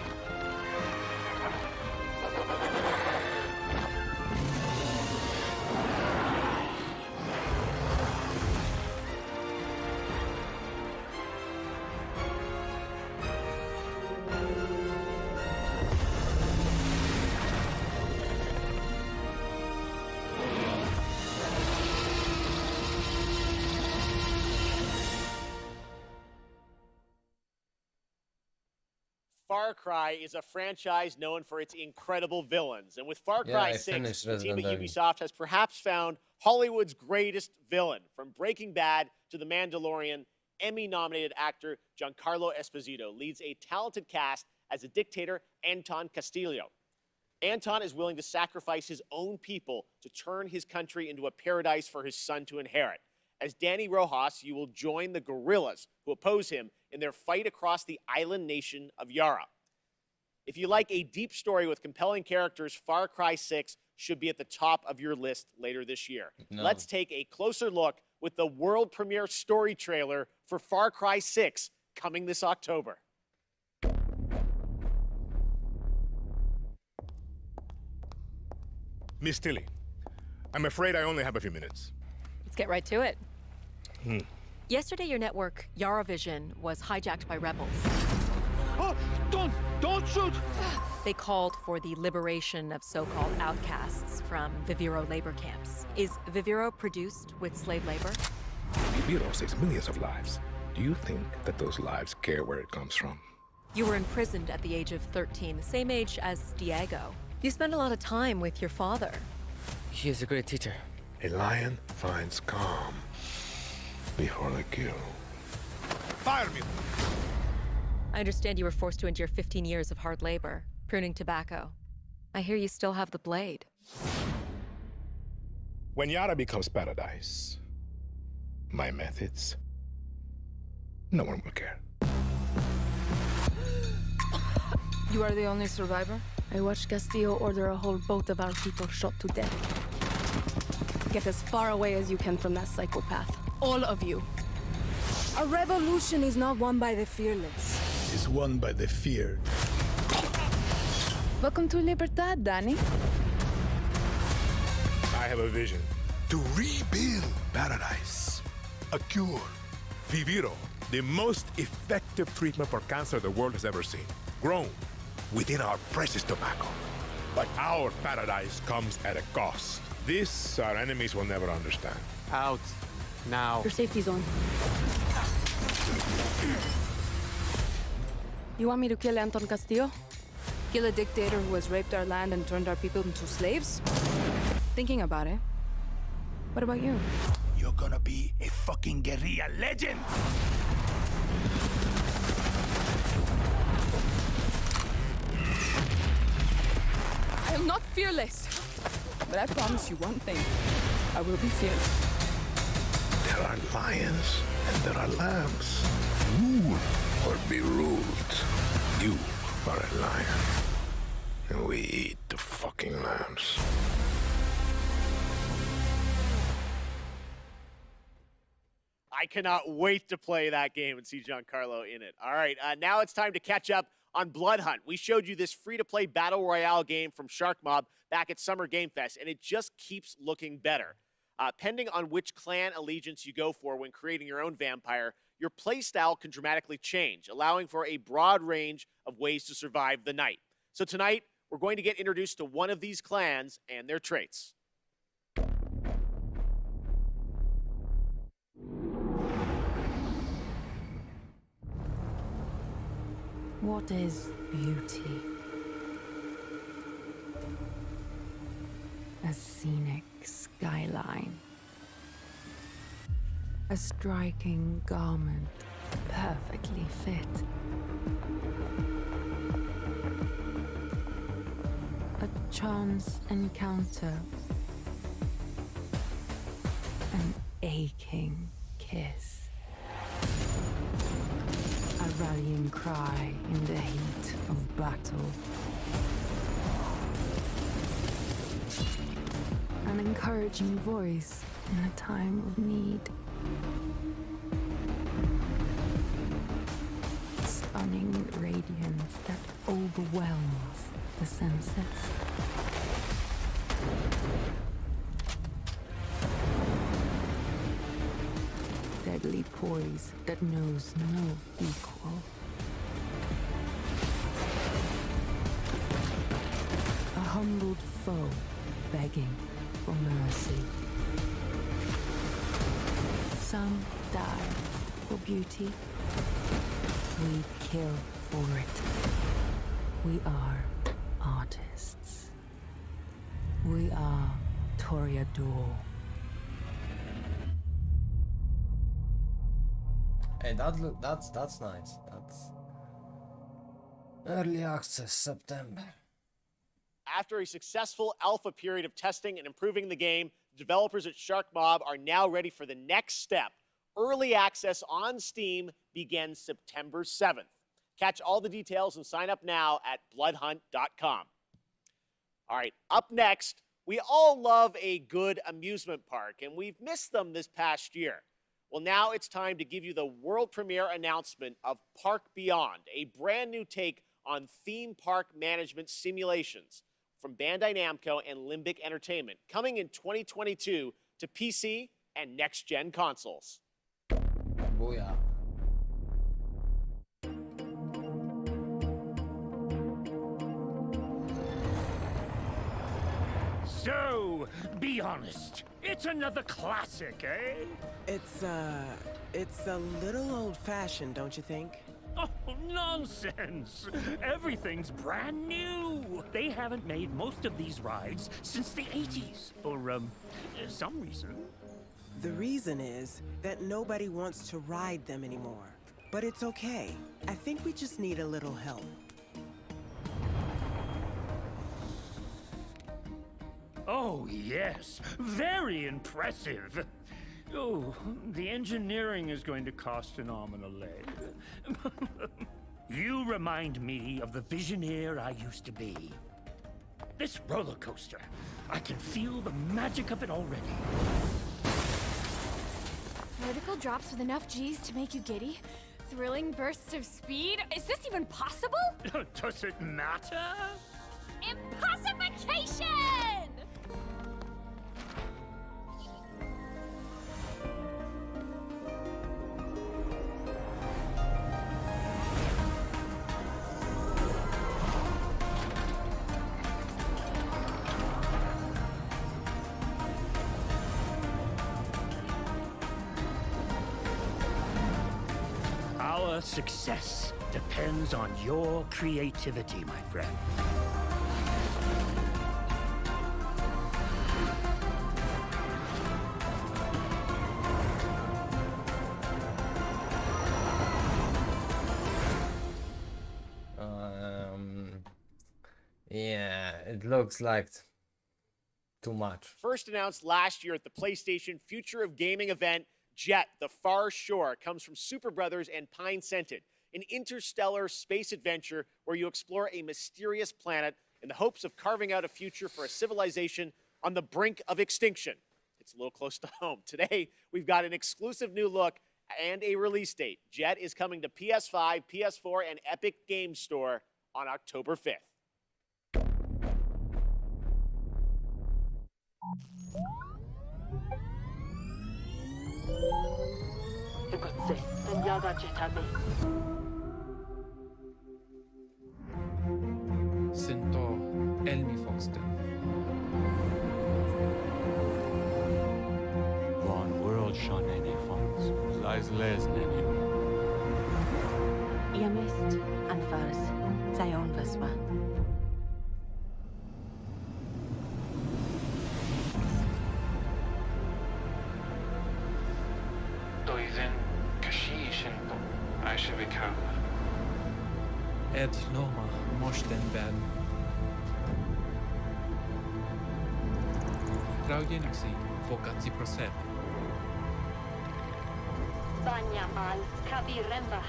Far Cry is a franchise known for its incredible villains. And with Far Yeah, Cry I 6, finished the team at Resident Evil. Ubisoft has perhaps found Hollywood's greatest villain. From Breaking Bad to The Mandalorian, Emmy-nominated actor Giancarlo Esposito leads a talented cast as a dictator, Anton Castillo. Anton is willing to sacrifice his own people to turn his country into a paradise for his son to inherit. As Danny Rojas, you will join the guerrillas who oppose him in their fight across the island nation of Yara. If you like a deep story with compelling characters, Far Cry 6 should be at the top of your list later this year. No. Let's take a closer look with the world premiere story trailer for Far Cry 6 coming this October. Miss Tilly, I'm afraid I only have a few minutes. Let's get right to it. Hmm. Yesterday, your network, Yaravision, was hijacked by rebels. Oh, don't shoot! They called for the liberation of so-called outcasts from Viviro labor camps. Is Viviro produced with slave labor? Viviro saves millions of lives. Do you think that those lives care where it comes from? You were imprisoned at the age of 13, the same age as Diego. You spend a lot of time with your father. He is a great teacher. A lion finds calm before the kill. Fire me! I understand you were forced to endure 15 years of hard labor, pruning tobacco. I hear you still have the blade. When Yara becomes paradise, my methods, no one will care. You are the only survivor? I watched Castillo order a whole boat of our people shot to death. Get as far away as you can from that psychopath. All of you. A revolution is not won by the fearless. It's won by the feared. Welcome to Libertad, Danny. I have a vision. To rebuild paradise. A cure. Viviro, the most effective treatment for cancer the world has ever seen. Grown within our precious tobacco. But our paradise comes at a cost. This our enemies will never understand. Out. Now. Your safety zone. You want me to kill Anton Castillo? Kill a dictator who has raped our land and turned our people into slaves? Thinking about it. What about you? You're gonna be a fucking guerrilla legend! I am not fearless. But I promise you one thing. I will be fearless. There are lions and there are lambs. Rule or be ruled. You are a lion. And we eat the fucking lambs. I cannot wait to play that game and see Giancarlo in it. All right, now it's time to catch up on Blood Hunt. We showed you this free-to-play Battle Royale game from Shark Mob back at Summer Game Fest, and it just keeps looking better. Depending on which clan allegiance you go for when creating your own vampire, your playstyle can dramatically change, allowing for a broad range of ways to survive the night. So tonight, we're going to get introduced to one of these clans and their traits. What is beauty? A scenic skyline. A striking garment, perfectly fit. A chance encounter. An aching kiss. A rallying cry in the heat of battle. An encouraging voice in a time of need. Stunning radiance that overwhelms the senses. Deadly poise that knows no equal. A humbled foe begging for mercy. Some die for beauty. We kill for it. We are artists. We are Toreador. Hey, that's nice. That's early access September. After a successful alpha period of testing and improving the game, the developers at Shark Mob are now ready for the next step. Early access on Steam begins September 7th. Catch all the details and sign up now at bloodhunt.com. All right, up next, we all love a good amusement park, and we've missed them this past year. Well, now it's time to give you the world premiere announcement of Park Beyond, a brand new take on theme park management simulations from Bandai Namco and Limbic Entertainment, coming in 2022 to PC and next-gen consoles. Booyah. So, be honest. It's another classic, eh? It's a little old-fashioned, don't you think? Oh, nonsense! Everything's brand new! They haven't made most of these rides since the 80s, for, some reason. The reason is that nobody wants to ride them anymore. But it's okay. I think we just need a little help. Oh, yes. Very impressive. Oh, the engineering is going to cost an arm and a leg. You remind me of the visioneer I used to be. This roller coaster, I can feel the magic of it already. Vertical drops with enough G's to make you giddy? Thrilling bursts of speed? Is this even possible? Does it matter? Impossification! Our success depends on your creativity, my friend. Yeah, it looks like too much. First announced last year at the PlayStation Future of Gaming event, Jet, The Far Shore, comes from Super Brothers and Pine Scented, an interstellar space adventure where you explore a mysterious planet in the hopes of carving out a future for a civilization on the brink of extinction. It's a little close to home. Today, we've got an exclusive new look and a release date. Jet is coming to PS5, PS4, and Epic Games Store on October 5th. Sento Elmi Foxton. Von world Shanene Fonts, lies les nenu. Yamist and Fars, Zion Vaswa. Doizen Kashishinto, Aishavikawa. Ed Loma Moshten Ben. Traujeniksi Fokatsi Prosep. Banyamal Kabiremba.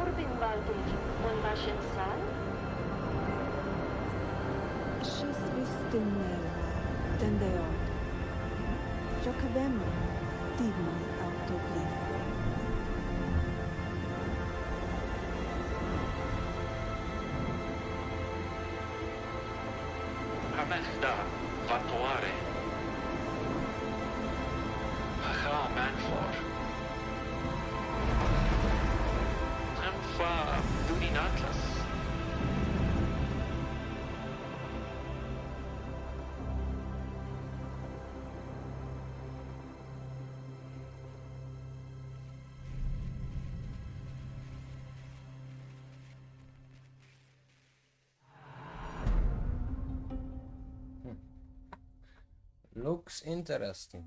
Urbin Baltic, Unbashin Sal. Shisvistinel, Dendeod. Jokavem, Digman Autoglyph. Hamechda Vatuare. Hacha Manflor. Amfa Duninatlas. Looks interesting.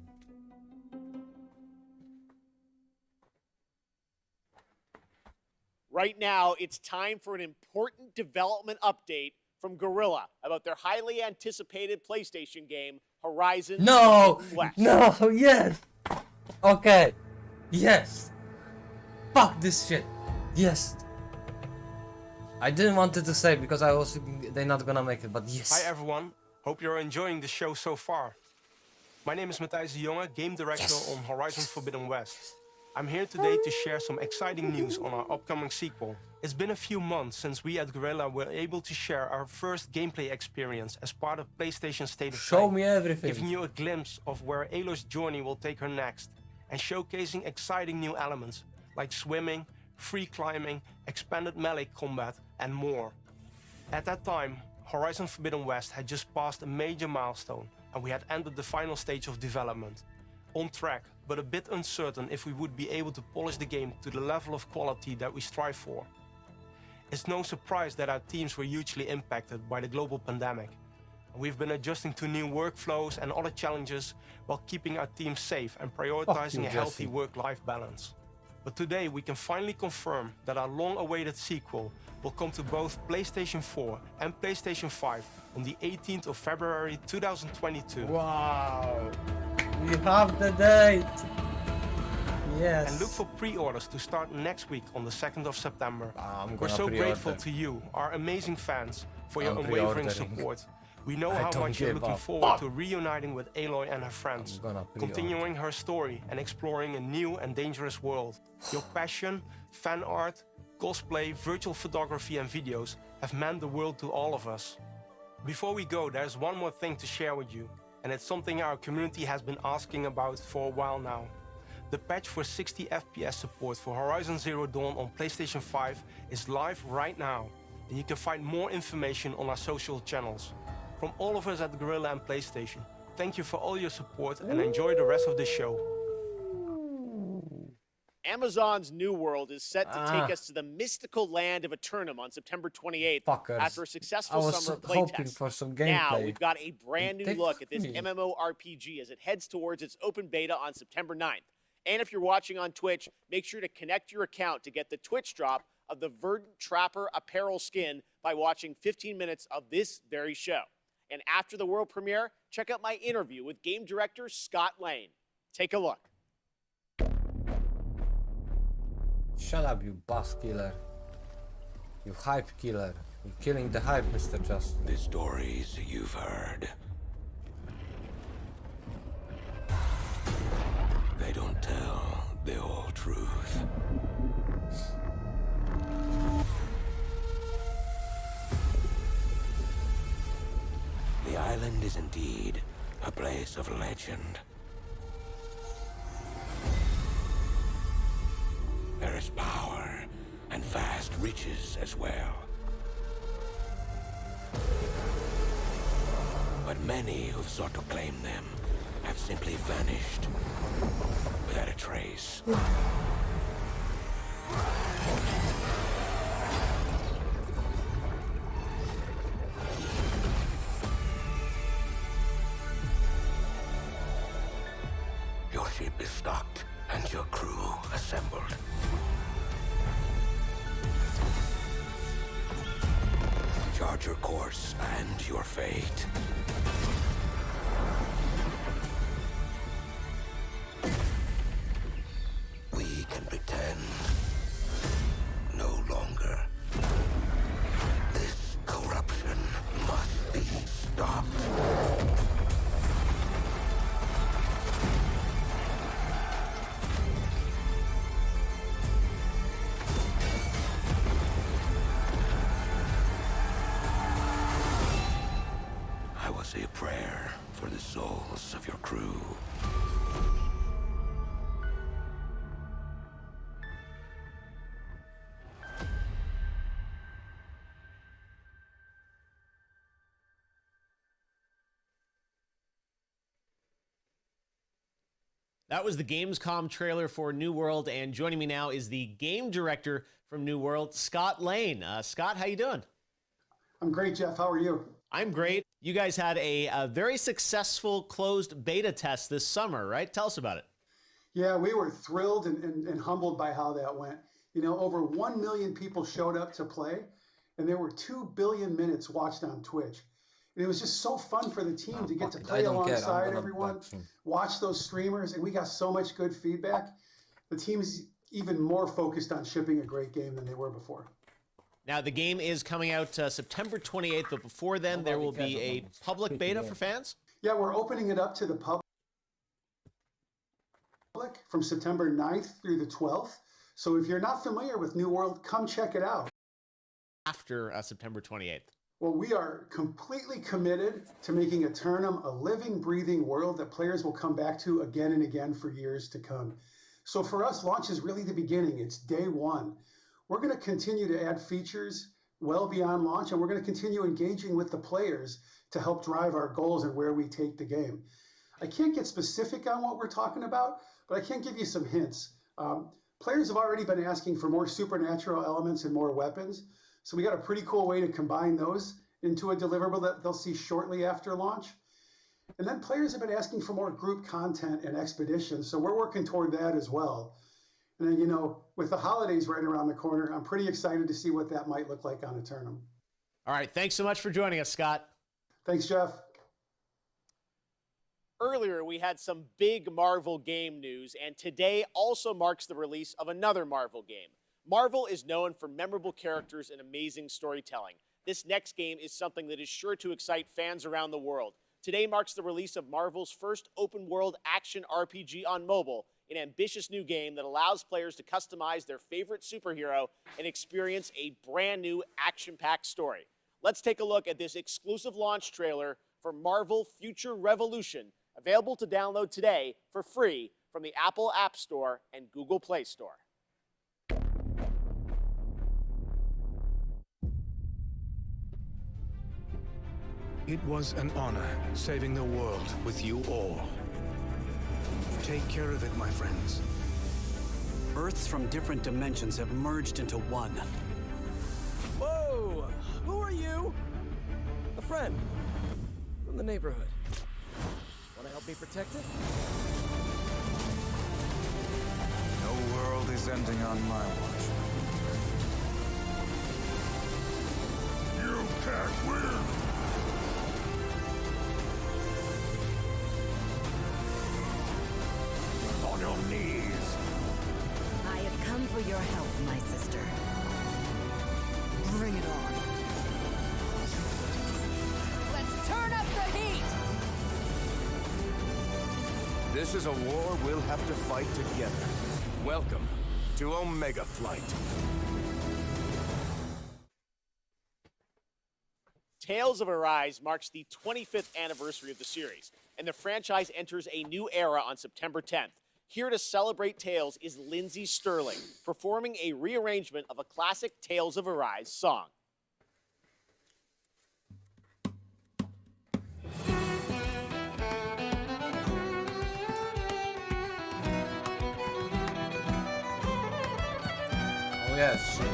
Right now, it's time for an important development update from Guerrilla about their highly anticipated PlayStation game, Horizon No! West. No! Yes! Okay. Yes! Fuck this shit. Yes! I didn't want it to say because I was thinking they're not gonna make it, but yes. Hi everyone. Hope you're enjoying the show so far. My name is Matthijs de Jonge, Game Director on Horizon Forbidden West. I'm here today to share some exciting news on our upcoming sequel. It's been a few months since we at Guerrilla were able to share our first gameplay experience as part of PlayStation State of Play. Show me everything. Giving you a glimpse of where Aloy's journey will take her next, and showcasing exciting new elements like swimming, free climbing, expanded melee combat, and more. At that time, Horizon Forbidden West had just passed a major milestone, and we had entered the final stage of development. On track, but a bit uncertain if we would be able to polish the game to the level of quality that we strive for. It's no surprise that our teams were hugely impacted by the global pandemic. We've been adjusting to new workflows and other challenges while keeping our team safe and prioritizing a healthy work-life balance. But today we can finally confirm that our long-awaited sequel will come to both PlayStation 4 and PlayStation 5 on the 18th of February 2022. Wow! We have the date! Yes. And look for pre-orders to start next week on the 2nd of September. I'm We're gonna so grateful pre-order. to you, our amazing fans, for your I'm unwavering pre-ordering. support. We know I how don't much you're give looking a forward fuck. to reuniting with Aloy and her friends, I'm gonna pre-order. continuing her story and exploring a new and dangerous world. Your passion, fan art, cosplay, virtual photography and videos have meant the world to all of us. Before we go, there's one more thing to share with you, and it's something our community has been asking about for a while now. The patch for 60 FPS support for Horizon Zero Dawn on PlayStation 5 is live right now, and you can find more information on our social channels. From all of us at Gorilla and PlayStation, thank you for all your support and enjoy the rest of the show. Amazon's New World is set to take us to the mystical land of Eternum on September 28th Fuckers. after a successful I was summer hoping playtest. for some Now gameplay. we've got a brand new They look at this fucked me. MMORPG as it heads towards its open beta on September 9th. And if you're watching on Twitch, make sure to connect your account to get the Twitch drop of the Verdant Trapper apparel skin by watching 15 minutes of this very show. And after the world premiere, check out my interview with game director Scott Lane. Take a look. Shut up, you boss killer. You hype killer. You're killing the hype, Mr. Justin. The stories you've heard. They don't tell the whole truth. The island is indeed a place of legend. There is power and vast riches as well. But many who've sought to claim them have simply vanished without a trace. Your ship is stocked and your crew assembled. Chart your course and your fate. We can pretend no longer. This corruption must be stopped. I will say a prayer for the souls of your crew. That was the Gamescom trailer for New World, and joining me now is the game director from New World, Scott Lane. Scott, how you doing? I'm great, Jeff. How are you? I'm great. You guys had a very successful closed beta test this summer, right? Tell us about it. Yeah, we were thrilled and humbled by how that went. You know, over 1 million people showed up to play, and there were 2 billion minutes watched on Twitch. And it was just so fun for the team to get to play alongside everyone, watch those streamers, and we got so much good feedback. The team's even more focused on shipping a great game than they were before. Now, the game is coming out September 28th, but before then, there will be a public beta for fans? Yeah, we're opening it up to the public from September 9th through the 12th. So if you're not familiar with New World, come check it out. After September 28th. Well, we are completely committed to making Eternum a living, breathing world that players will come back to again and again for years to come. So for us, launch is really the beginning. It's day one. We're going to continue to add features well beyond launch, and we're going to continue engaging with the players to help drive our goals and where we take the game. I can't get specific on what we're talking about, but I can give you some hints. Players have already been asking for more supernatural elements and more weapons. So we got a pretty cool way to combine those into a deliverable that they'll see shortly after launch. And then players have been asking for more group content and expeditions. So we're working toward that as well. And then, you know, with the holidays right around the corner, I'm pretty excited to see what that might look like on Eternum. All right. Thanks so much for joining us, Scott. Thanks, Jeff. Earlier, we had some big Marvel game news, and today also marks the release of another Marvel game. Marvel is known for memorable characters and amazing storytelling. This next game is something that is sure to excite fans around the world. Today marks the release of Marvel's first open-world action RPG on mobile, an ambitious new game that allows players to customize their favorite superhero and experience a brand new action-packed story. Let's take a look at this exclusive launch trailer for Marvel Future Revolution, available to download today for free from the Apple App Store and Google Play Store. It was an honor saving the world with you all. Take care of it, my friends. Earths from different dimensions have merged into one. Whoa! Who are you? A friend. From the neighborhood. Want to help me protect it? No world is ending on my watch. You can't win! On your knees! I have come for your help, my sister. Bring it on. Let's turn up the heat! This is a war we'll have to fight together. Welcome to Omega Flight. Tales of Arise marks the 25th anniversary of the series, and the franchise enters a new era on September 10th. Here to celebrate Tales is Lindsey Sterling, performing a rearrangement of a classic Tales of Arise song. Oh yes, sure.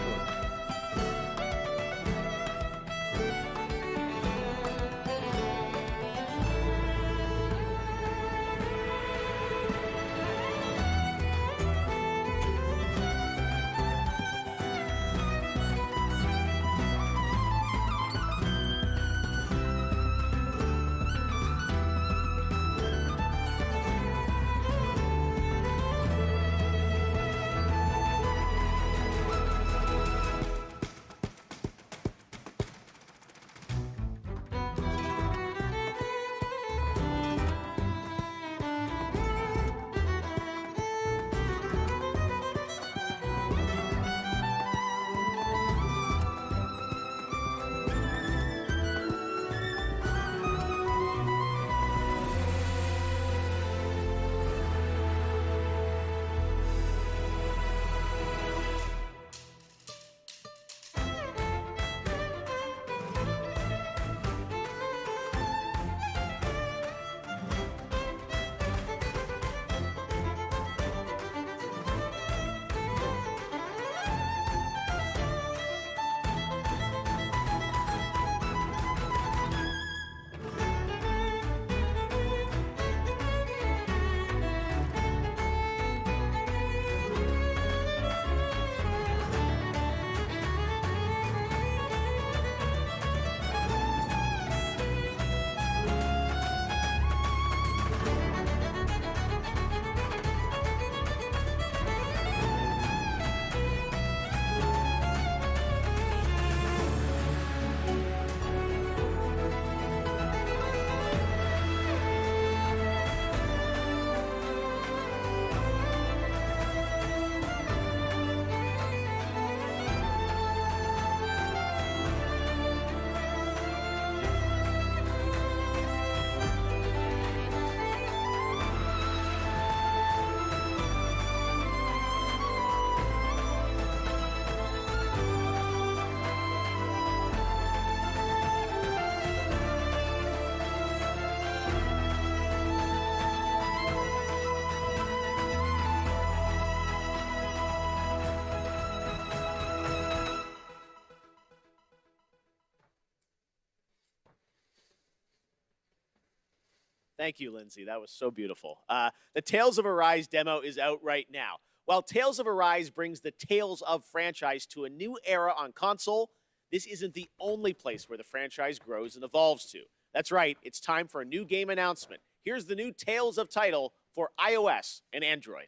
Thank you, Lindsay. That was so beautiful. The Tales of Arise demo is out right now. While Tales of Arise brings the Tales of franchise to a new era on console, this isn't the only place where the franchise grows and evolves to. That's right, it's time for a new game announcement. here's the new Tales of Title for iOS and Android.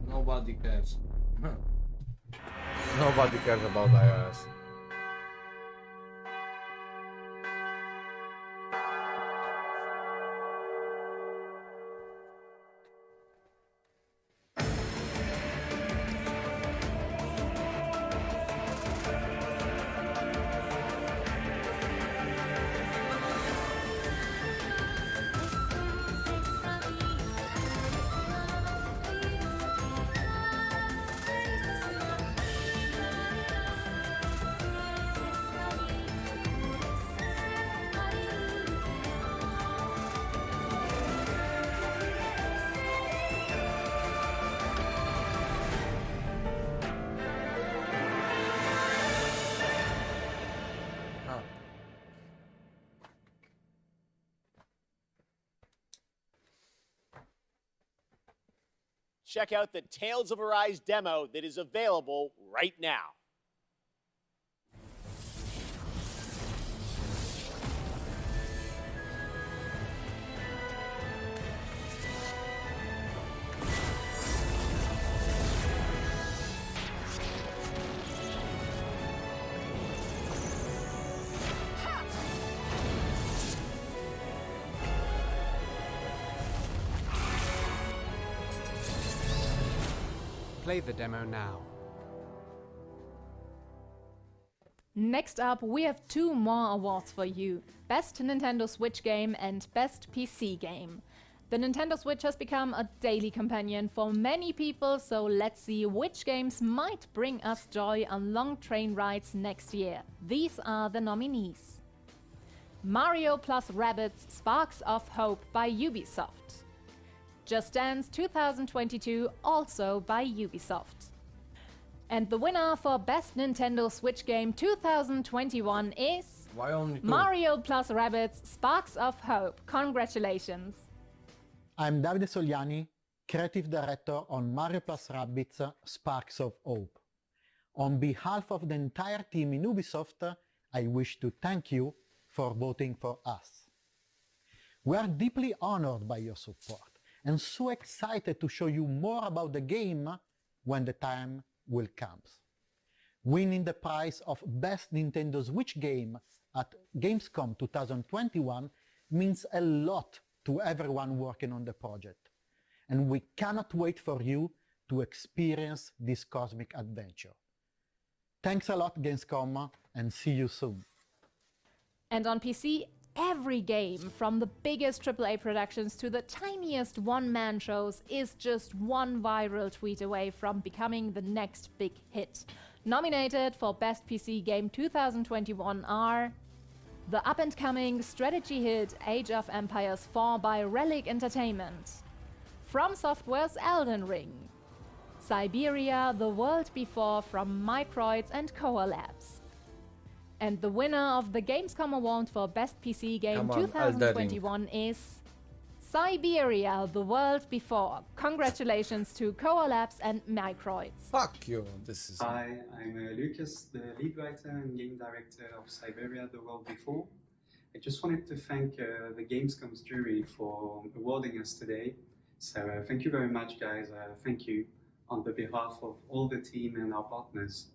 Nobody cares. Nobody cares about iOS. Check out the Tales of Arise demo that is available right now. Play the demo now. Next up, we have 2 more awards for you. Best Nintendo Switch Game and Best PC Game. The Nintendo Switch has become a daily companion for many people, so let's see which games might bring us joy on long train rides next year. These are the nominees. Mario plus Rabbids Sparks of Hope by Ubisoft. Just Dance 2022, also by Ubisoft. And the winner for Best Nintendo Switch Game 2021 is Why only 2? Mario plus Rabbids Sparks of Hope. Congratulations. I'm Davide Sogliani, Creative Director on Mario plus Rabbids Sparks of Hope. On behalf of the entire team in Ubisoft, I wish to thank you for voting for us. We are deeply honored by your support and so excited to show you more about the game when the time will come. Winning the prize of Best Nintendo Switch Game at Gamescom 2021 means a lot to everyone working on the project, and we cannot wait for you to experience this cosmic adventure. Thanks a lot, Gamescom, and see you soon. And on PC, every game, from the biggest AAA productions to the tiniest one-man shows, is just one viral tweet away from becoming the next big hit. Nominated for Best PC Game 2021 are the up-and-coming strategy hit Age of Empires 4 by Relic Entertainment, From Software's Elden Ring, Siberia: The World Before from Microids and Koa Labs. And the winner of the Gamescom Award for Best PC Game 2021 is Siberia: The World Before. Congratulations to Koa Labs and Microids. Fuck you, this is... Hi, I'm Lucas, the lead writer and game director of Siberia: The World Before. I just wanted to thank the Gamescom's jury for awarding us today. So thank you very much, guys. Thank you on the behalf of all the team and our partners.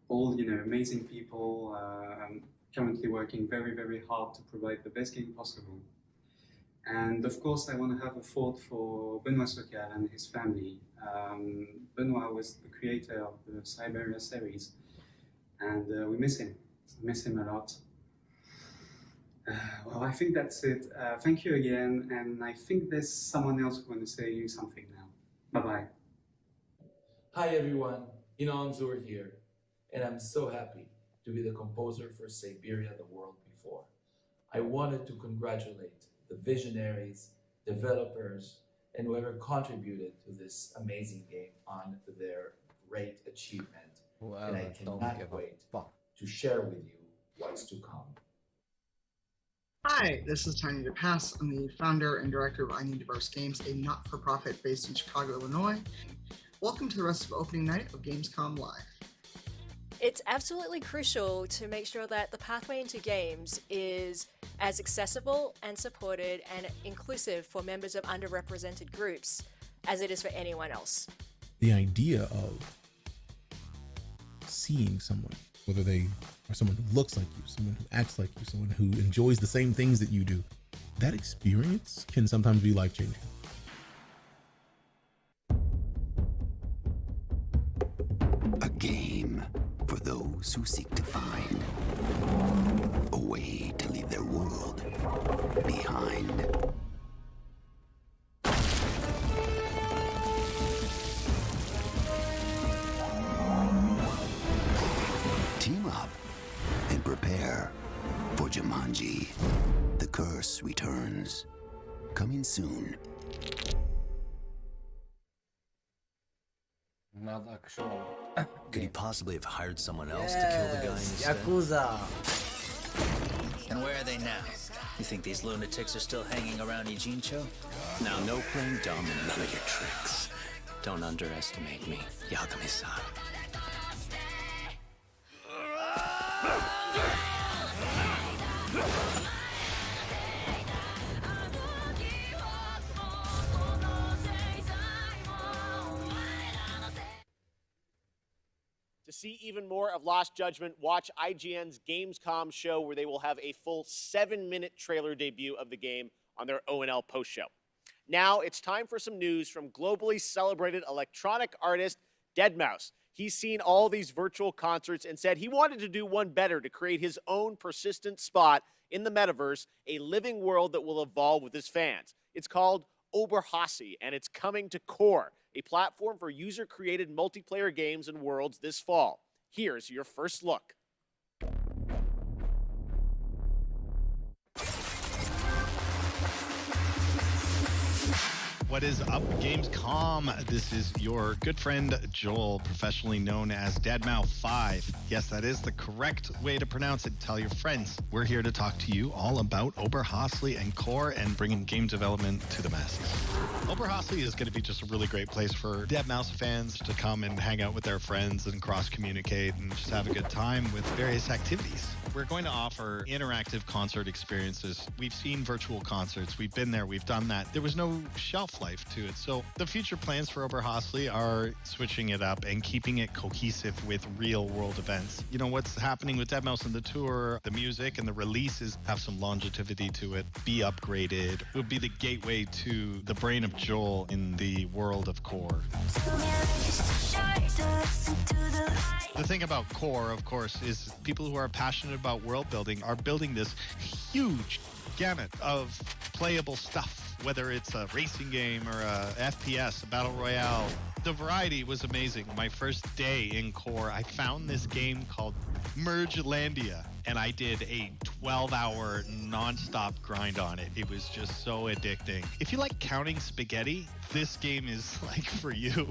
All amazing people currently working very, very hard to provide the best game possible. And of course, I want to have a thought for Benoit Socal and his family. Benoit was the creator of the Siberia series, and we miss him. We miss him a lot. Well, I think that's it. Thank you again, and I think there's someone else who wants to say something now. Bye-bye. Hi everyone, Inan Zur here, and I'm so happy to be the composer for Siberia: The World Before. I wanted to congratulate the visionaries, developers, and whoever contributed to this amazing game on their great achievement. And I cannot wait to share with you what's to come. Hi, this is Tiny DePass. I'm the founder and director of I Need Diverse Games, a not-for-profit based in Chicago, Illinois. Welcome to the rest of opening night of Gamescom Live. It's absolutely crucial to make sure that the pathway into games is as accessible and supported and inclusive for members of underrepresented groups as it is for anyone else. The idea of seeing someone, whether they are someone who looks like you, someone who acts like you, someone who enjoys the same things that you do, that experience can sometimes be life-changing. A game for those who seek to find a way to leave their world behind. Team up and prepare for Jumanji. The Curse returns. Coming soon. Not actual. Could he possibly have hired someone else to kill the guy instead? Yakuza. And where are they now? You think these lunatics are still hanging around Ijincho? Now, no playing dumb and none of your tricks. Don't underestimate me, Yagami-san. To see even more of Lost Judgment, watch IGN's Gamescom show, where they will have a full 7-minute trailer debut of the game on their ONL post show. Now it's time for some news from globally celebrated electronic artist deadmau5. He's seen all these virtual concerts and said he wanted to do one better to create his own persistent spot in the metaverse, a living world that will evolve with his fans. It's called Oberhasli, and it's coming to Core, a platform for user-created multiplayer games and worlds this fall. Here's your first look. What is up, Gamescom? This is your good friend Joel, professionally known as deadmau5. Yes, that is the correct way to pronounce it. Tell your friends. We're here to talk to you all about Oberhasli and Core and bringing game development to the masses. Oberhasli is going to be just a really great place for deadmau5 fans to come and hang out with their friends and cross-communicate and just have a good time with various activities. We're going to offer interactive concert experiences. We've seen virtual concerts. We've been there. We've done that. There was no shelf life to it. So the future plans for Oberhasli are switching it up and keeping it cohesive with real world events. You know, what's happening with deadmau5 and the tour, the music and the releases have some longevity to it, be upgraded. It would be the gateway to the brain of Joel in the world of Core. The thing about Core, of course, is people who are passionate about world building are building this huge gamut of playable stuff, whether it's a racing game or a FPS, a battle royale. The variety was amazing. My first day in Core, I found this game called Mergelandia, and I did a 12-hour non-stop grind on it. It was just so addicting. If you like counting spaghetti, this game is like for you.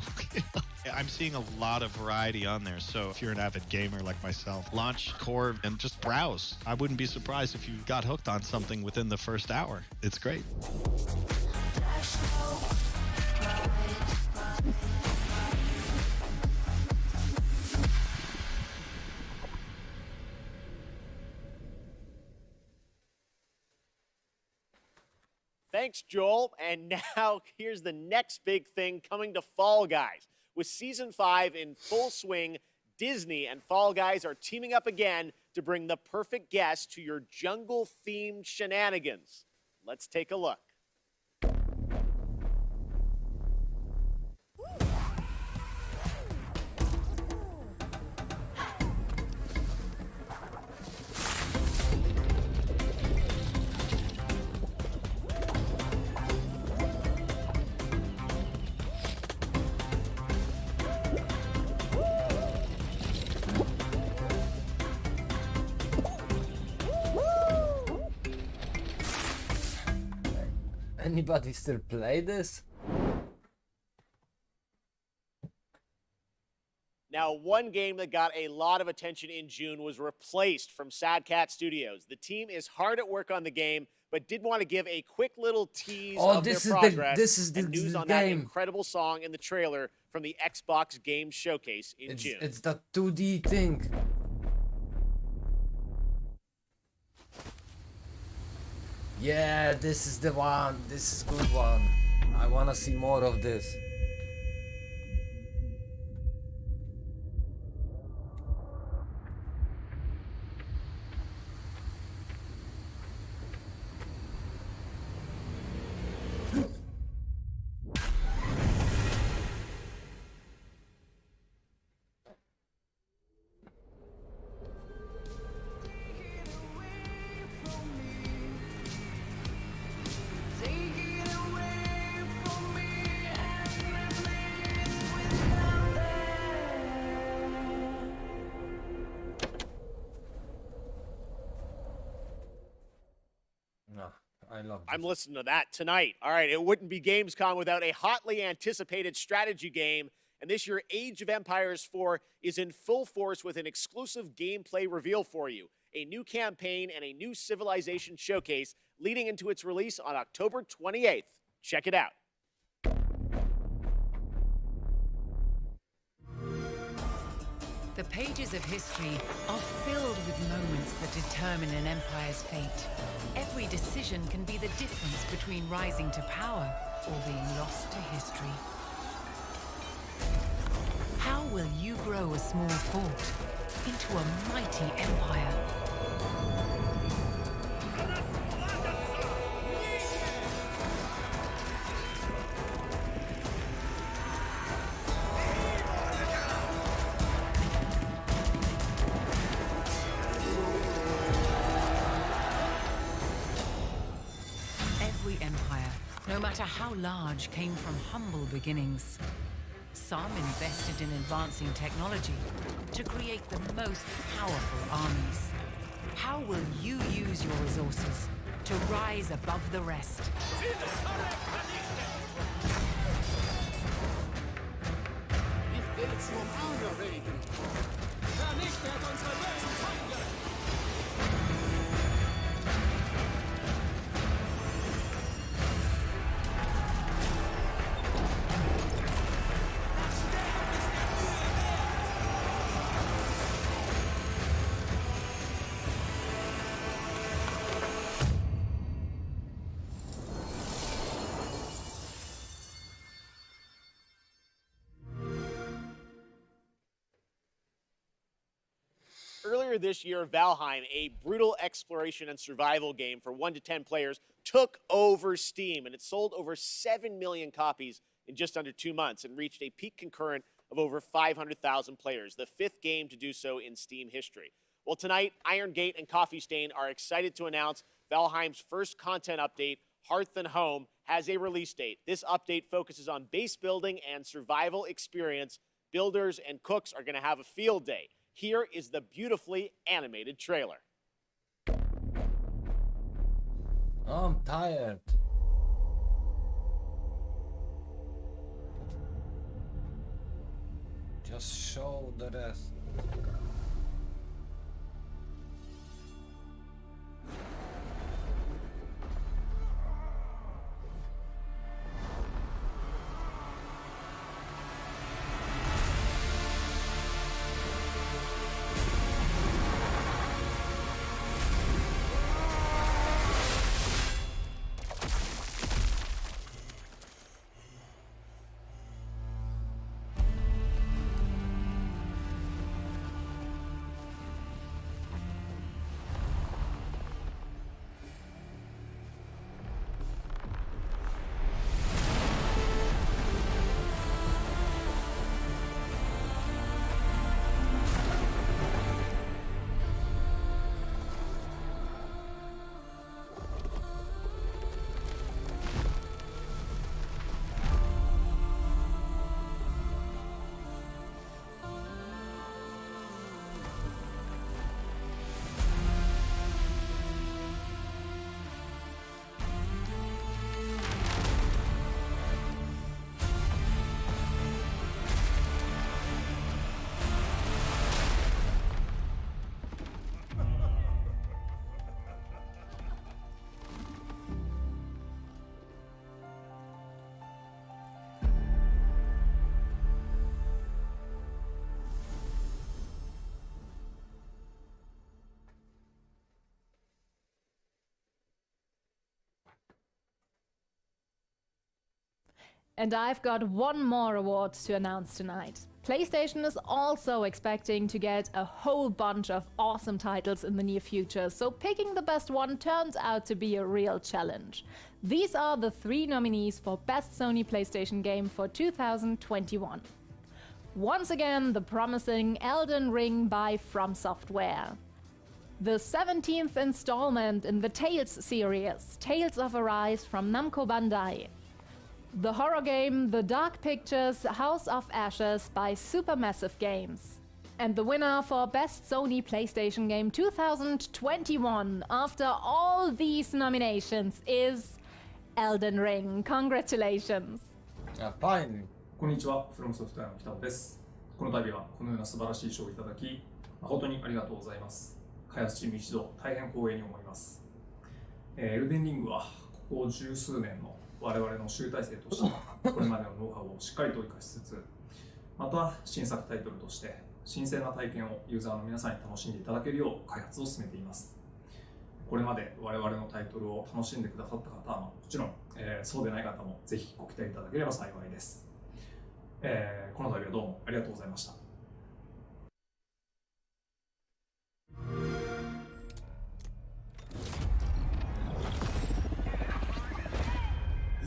I'm seeing a lot of variety on there, so if you're an avid gamer like myself, launch Core and just browse. I wouldn't be surprised if you got hooked on something within the first hour. It's great. Thanks, Joel. And now here's the next big thing coming to Fall Guys. With Season 5 in full swing, Disney and Fall Guys are teaming up again to bring the perfect guest to your jungle-themed shenanigans. Let's take a look. Anybody still play this? Now, one game that got a lot of attention in June was replaced from Sad Cat Studios. The team is hard at work on the game, but did want to give a quick little tease of their progress and news on that incredible song in the trailer from the Xbox Games Showcase in June. It's the 2D thing. Yeah, this is the one. This is good one. I wanna see more of this. I love this. I'm listening to that tonight. All right, it wouldn't be Gamescom without a hotly anticipated strategy game. And this year, Age of Empires 4 is in full force with an exclusive gameplay reveal for you. A new campaign and a new civilization showcase leading into its release on October 28th. Check it out. The pages of history are filled with moments that determine an empire's fate. Every decision can be the difference between rising to power or being lost to history. How will you grow a small fort into a mighty empire? Every empire, no matter how large, came from humble beginnings. Some invested in advancing technology to create the most powerful armies. How will you use your resources to rise above the rest? Ich will zum Augenregen. Vernichtet unsere bösen Feinde! Earlier this year, Valheim, a brutal exploration and survival game for 1 to 10 players, took over Steam, and it sold over 7 million copies in just under 2 months and reached a peak concurrent of over 500,000 players, the 5th game to do so in Steam history. Well, tonight, Iron Gate and Coffee Stain are excited to announce Valheim's first content update, Hearth and Home, has a release date. This update focuses on base building and survival experience. Builders and cooks are going to have a field day. Here is the beautifully animated trailer. I'm tired. Just show the rest. And I've got one more award to announce tonight. PlayStation is also expecting to get a whole bunch of awesome titles in the near future, so picking the best one turns out to be a real challenge. These are the 3 nominees for Best Sony PlayStation Game for 2021. Once again, the promising Elden Ring by From Software. The 17th installment in the Tales series, Tales of Arise from Namco Bandai. The horror game The Dark Pictures House of Ashes by Supermassive Games. And the winner for Best Sony PlayStation Game 2021 after all these nominations is Elden Ring. Congratulations! Fine. こんにちは、フロムソフトウェアの北尾です。この度はこのような素晴らしい賞をいただき、誠にありがとうございます。開発チーム一同、大変光栄に思います。エルデンリングはここ十数年の我々の集大成として、これまでのノウハウをしっかりと活かしつつ、また新作タイトルとして新鮮な体験をユーザーの皆さんに楽しんでいただけるよう開発を進めています。これまで我々のタイトルを楽しんでくださった方はもちろん、そうでない方もぜひご期待いただければ幸いです。この度はどうもありがとうございました。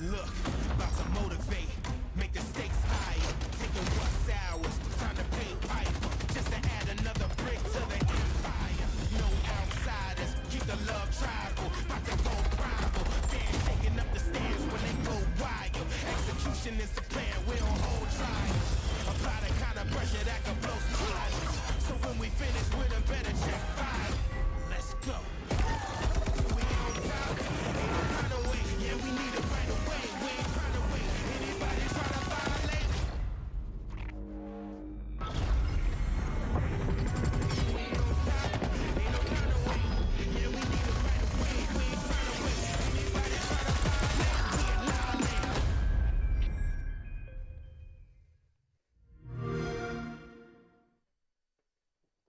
Look, about to motivate, make the stakes higher. Taking what's ours, time to pay pipe. Just to add another brick to the empire. No outsiders, keep the love tribal. About to go rival, fans shaking up the stands when they go wild. Execution is the plan, we don't hold trials. Apply the kind of pressure that can blow smiles. So when we finish with a better check five. Let's go. We on top, ain't no time to wait. Yeah, we need it right away. We ain't trying to wait. Anybody trying to violate? We on top, ain't no time to wait. Yeah, we need it right away. We ain't trying to wait. Anybody trying to violate? We annihilate.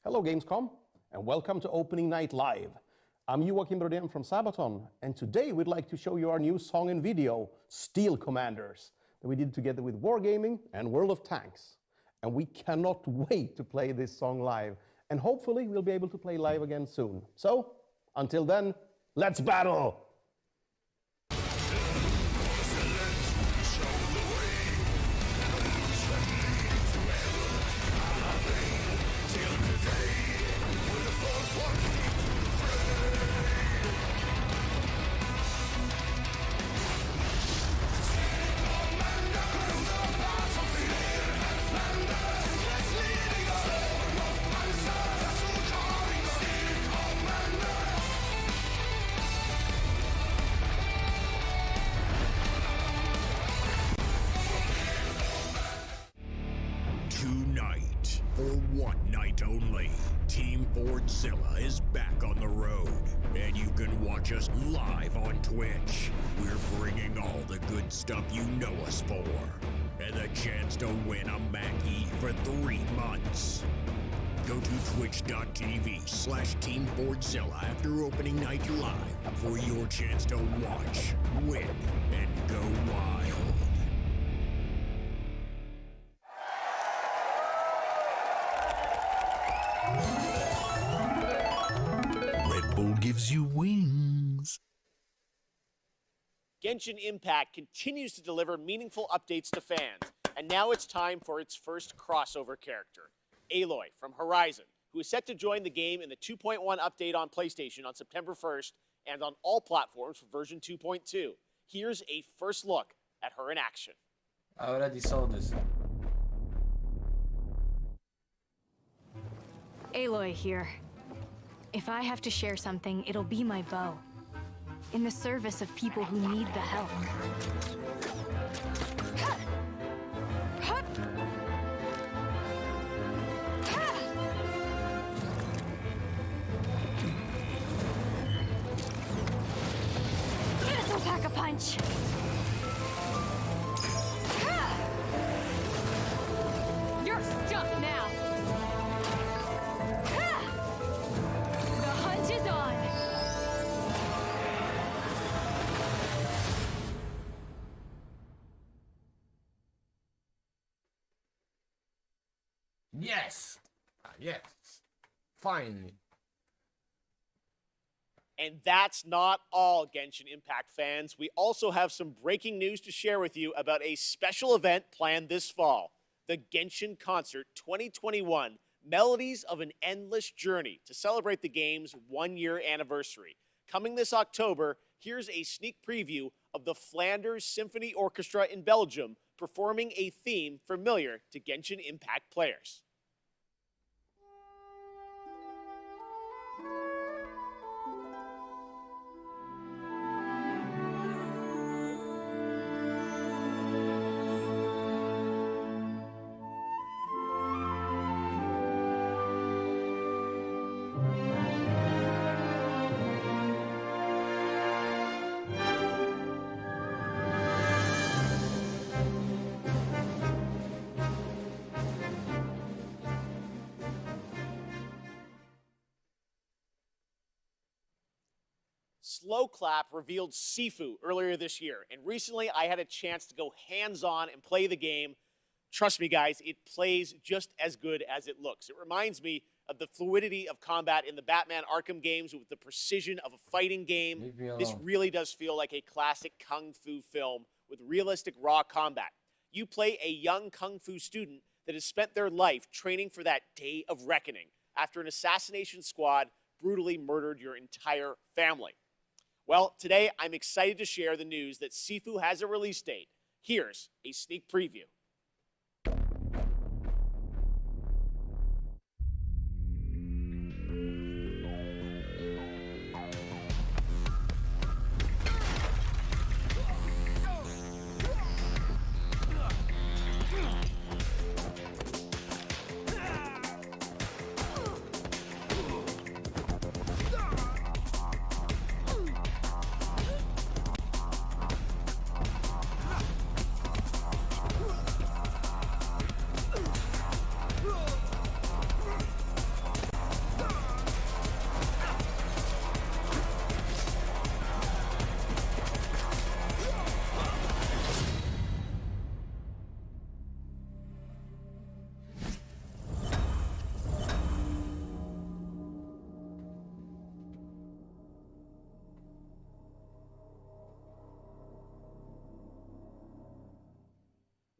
Hello Gamescom, and welcome to Opening Night Live. I'm Joachim Brodén from Sabaton, and today we'd like to show you our new song and video, Steel Commanders, that we did together with Wargaming and World of Tanks. And we cannot wait to play this song live, and hopefully we'll be able to play live again soon. So, until then, let's battle! Tonight, for one night only, Team Fordzilla is back on the road, and you can watch us live on Twitch. We're bringing all the good stuff you know us for, and the chance to win a Mackie for 3 months. Go to twitch.tv/Team Fordzilla after opening night live for your chance to watch, win, and go wild. Red Bull gives you wings. Genshin Impact continues to deliver meaningful updates to fans, and now it's time for its first crossover character, Aloy from Horizon, who is set to join the game in the 2.1 update on PlayStation on September 1st and on all platforms for version 2.2. Here's a first look at her in action. I already saw this. Aloy here. If I have to share something, it'll be my bow. In the service of people who need the help. This'll pack a punch! You're stuck now! The hunt is on! Yes! Yes! Finally. And that's not all, Genshin Impact fans. We also have some breaking news to share with you about a special event planned this fall, the Genshin Concert 2021, Melodies of an Endless Journey, to celebrate the game's one-year anniversary. Coming this October, here's a sneak preview of the Flanders Symphony Orchestra in Belgium performing a theme familiar to Genshin Impact players. Slow Clap revealed Sifu earlier this year, and recently I had a chance to go hands-on and play the game. Trust me, guys, it plays just as good as it looks. It reminds me of the fluidity of combat in the Batman Arkham games with the precision of a fighting game. Leave me This alone. really does feel like a classic kung fu film with realistic raw combat. You play a young kung fu student that has spent their life training for that day of reckoning after an assassination squad brutally murdered your entire family. Well, today I'm excited to share the news that Sifu has a release date. Here's a sneak preview.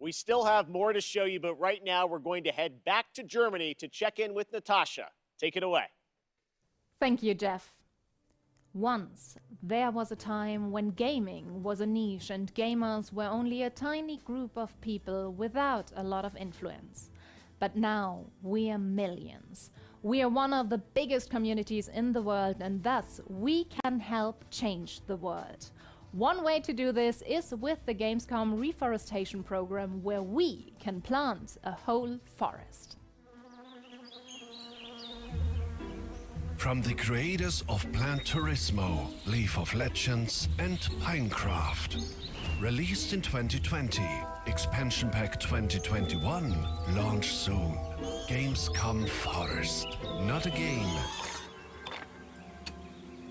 We still have more to show you, but right now we're going to head back to Germany to check in with Natasha. Take it away. Thank you, Jeff. Once, there was a time when gaming was a niche and gamers were only a tiny group of people without a lot of influence. But now, we are millions. We are one of the biggest communities in the world, and thus, we can help change the world. One way to do this is with the Gamescom reforestation program, where we can plant a whole forest. From the creators of Plant Turismo, League of Legends, and Pinecraft. Released in 2020, Expansion Pack 2021, launch soon. Gamescom Forest. Not a game,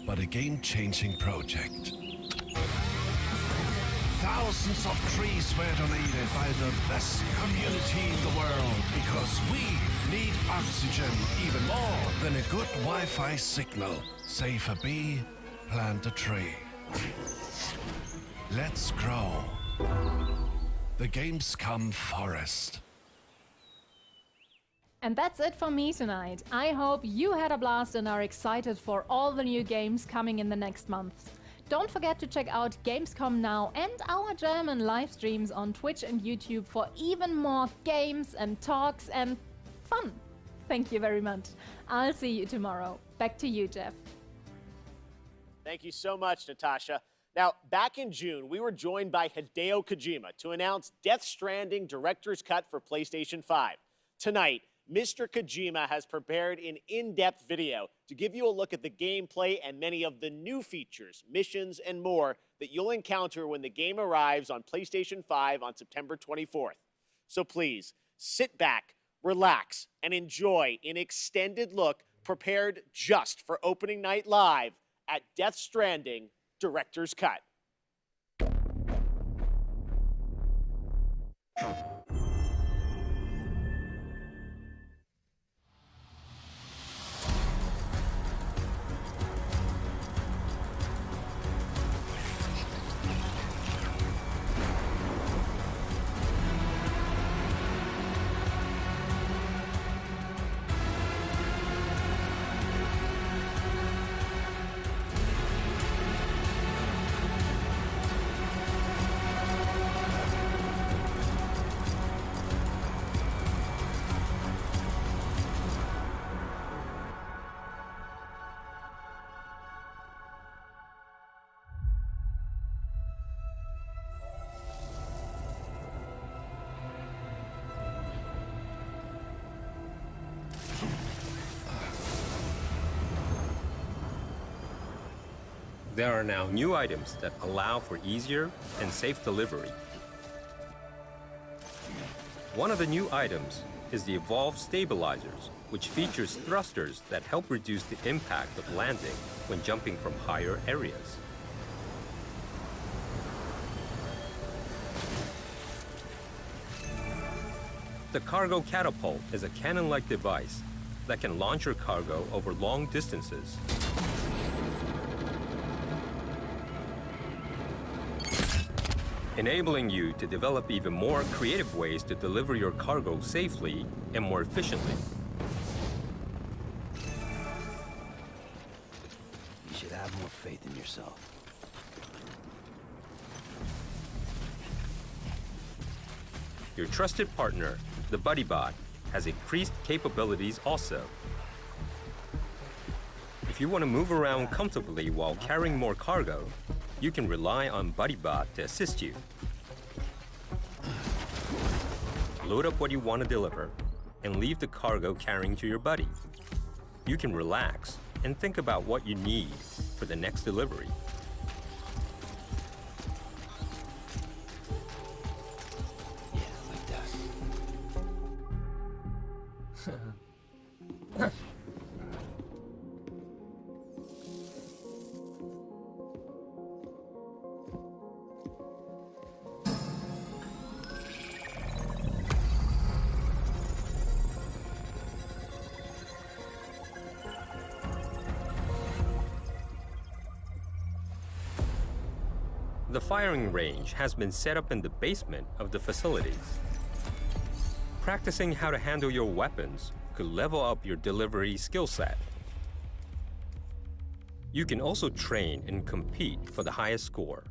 but a game-changing project. Thousands of trees were donated by the best community in the world because we need oxygen even more than a good Wi-Fi signal. Save a bee, plant a tree. Let's grow. The Gamescom Forest. And that's it for me tonight. I hope you had a blast and are excited for all the new games coming in the next month. Don't forget to check out Gamescom Now and our German live streams on Twitch and YouTube for even more games and talks and fun. Thank you very much. I'll see you tomorrow. Back to you, Jeff. Thank you so much, Natasha. Now, back in June, we were joined by Hideo Kojima to announce Death Stranding Director's Cut for PlayStation 5. Tonight, Mr. Kojima has prepared an in-depth video to give you a look at the gameplay and many of the new features, missions, and more that you'll encounter when the game arrives on PlayStation 5 on September 24th. So please, sit back, relax, and enjoy an extended look prepared just for opening night live at Death Stranding Director's Cut. There are now new items that allow for easier and safe delivery. One of the new items is the Evolved Stabilizers, which features thrusters that help reduce the impact of landing when jumping from higher areas. The Cargo Catapult is a cannon-like device that can launch your cargo over long distances. Enabling you to develop even more creative ways to deliver your cargo safely and more efficiently. You should have more faith in yourself. Your trusted partner, the BuddyBot, has increased capabilities also. If you want to move around comfortably while carrying more cargo, you can rely on BuddyBot to assist you. Load up what you want to deliver and leave the cargo carrying to your buddy. You can relax and think about what you need for the next delivery. The firing range has been set up in the basement of the facilities. Practicing how to handle your weapons could level up your delivery skill set. You can also train and compete for the highest score.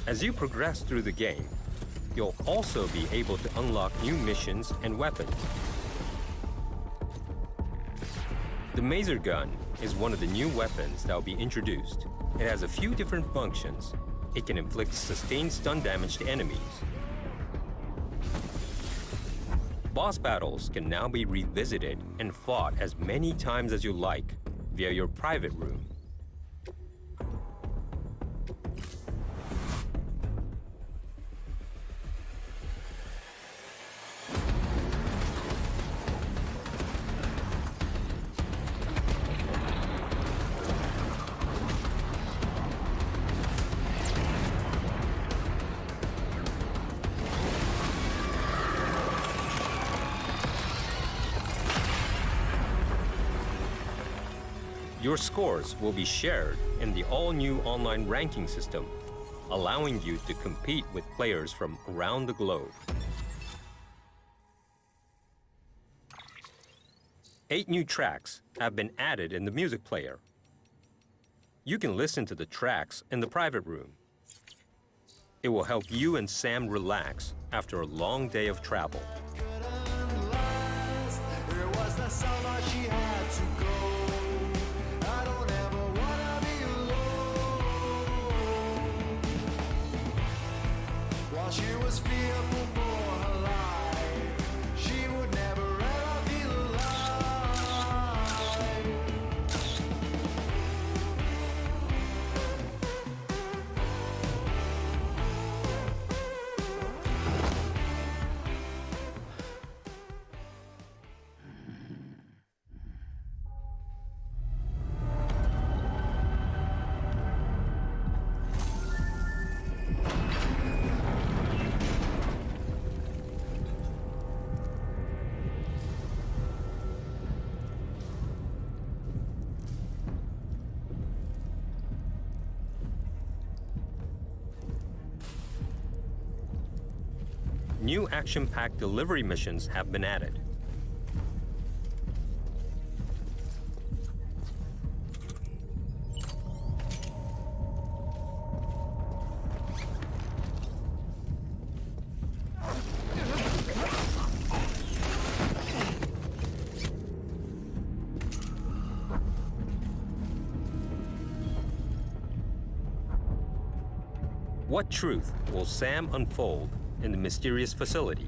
As you progress through the game, you'll also be able to unlock new missions and weapons. The Maser Gun is one of the new weapons that will be introduced. It has a few different functions. It can inflict sustained stun damage to enemies. Boss battles can now be revisited and fought as many times as you like via your private room. Your scores will be shared in the all-new online ranking system, allowing you to compete with players from around the globe. 8 new tracks have been added in the music player. You can listen to the tracks in the private room. It will help you and Sam relax after a long day of travel. She was fearful for her life. She would never ever feel alive. New action-packed delivery missions have been added. What truth will Sam unfold in the mysterious facility?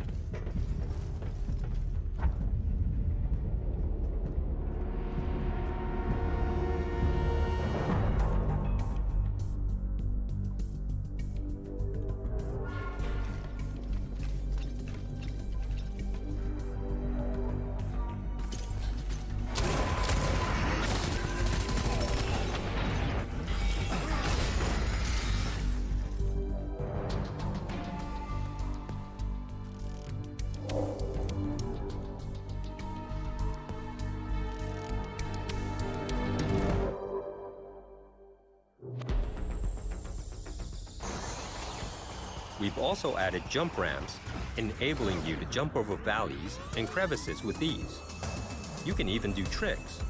We've also added jump ramps, enabling you to jump over valleys and crevices with ease. You can even do tricks.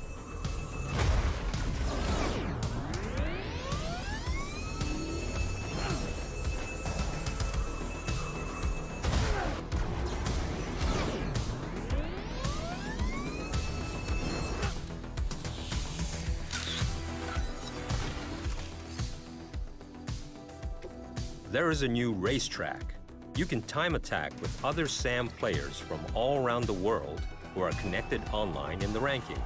There is a new racetrack. You can time attack with other SAM players from all around the world who are connected online in the rankings.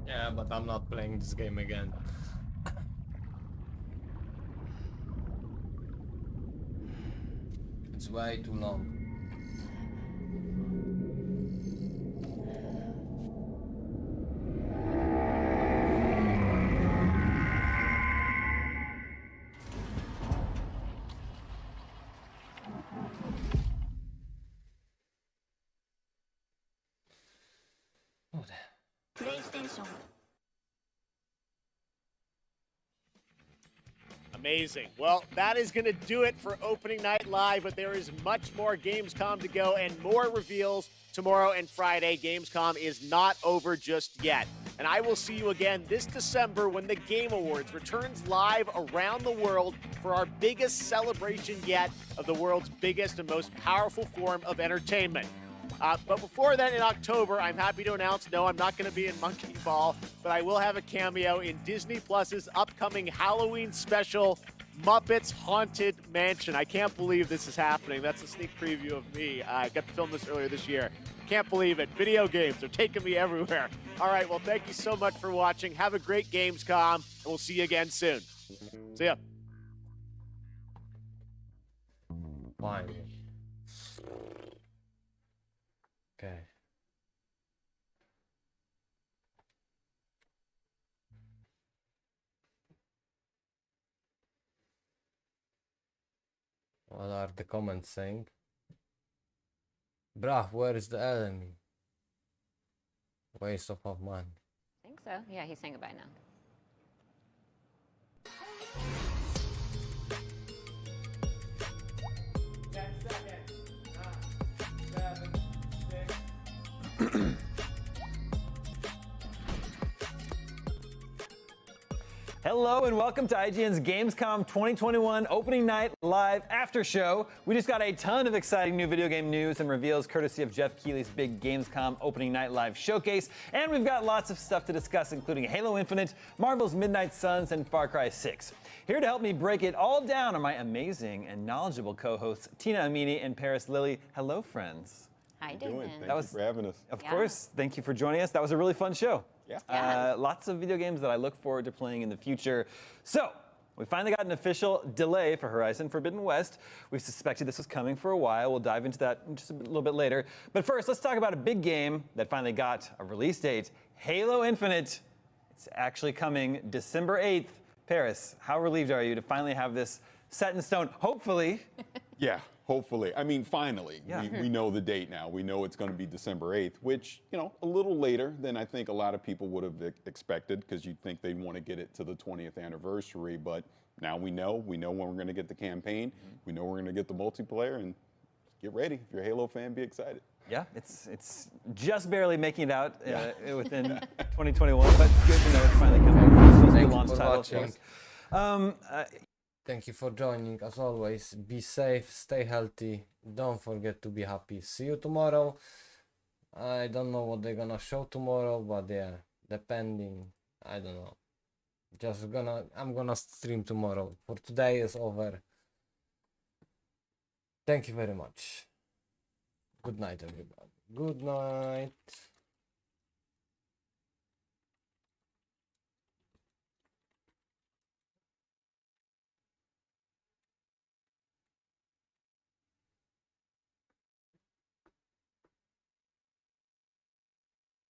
Yeah, but I'm not playing this game again. It's way too long. Amazing. Well, that is going to do it for Opening Night Live, but there is much more Gamescom to go and more reveals tomorrow and Friday. Gamescom is not over just yet. And I will see you again this December when the Game Awards returns live around the world for our biggest celebration yet of the world's biggest and most powerful form of entertainment. But before then, in October, I'm happy to announce, no, I'm not going to be in Monkey Ball, but I will have a cameo in Disney Plus's upcoming Halloween special, Muppets Haunted Mansion. I can't believe this is happening. That's a sneak preview of me. I got to film this earlier this year. Can't believe it. Video games are taking me everywhere. All right, well, thank you so much for watching. Have a great Gamescom, and we'll see you again soon. See ya. Fine. Okay. What are the comments saying? Bruh, where is the enemy? Waste of money. I think so. Yeah, he's saying goodbye now. 10 seconds. 7, 6. Hello and welcome to IGN's Gamescom 2021 Opening Night Live After Show. We just got a ton of exciting new video game news and reveals courtesy of Jeff Keighley's big Gamescom Opening Night Live showcase. And we've got lots of stuff to discuss, including Halo Infinite, Marvel's Midnight Suns, and Far Cry 6. Here to help me break it all down are my amazing and knowledgeable co-hosts, Tina Amini and Paris Lilly. Hello, friends. Hi, David. Thank you for having us. Of course. Thank you for joining us. That was a really fun show. Yeah. Lots of video games that I look forward to playing in the future. So, we finally got an official delay for Horizon Forbidden West. We suspected this was coming for a while. We'll dive into that just a little bit later. But first, let's talk about a big game that finally got a release date. Halo Infinite. It's actually coming December 8th. Paris, how relieved are you to finally have this set in stone? Hopefully. Yeah. Hopefully. I mean, finally, we know the date now. We know it's going to be December 8th, which, you know, a little later than I think a lot of people would have expected, because you'd think they'd want to get it to the 20th anniversary. But now we know when we're going to get the campaign. We know we're going to get the multiplayer, and get ready. If you're a Halo fan, be excited. Yeah, it's just barely making it out within 2021, but good to know it's finally coming. Thank you Launch for title. watching. Thank you for joining. As always, be safe, stay healthy. Don't forget to be happy. See you tomorrow. I don't know what they're gonna show tomorrow, but yeah, depending. I don't know. I'm gonna stream tomorrow. For today is over. Thank you very much. Good night, everybody. Good night.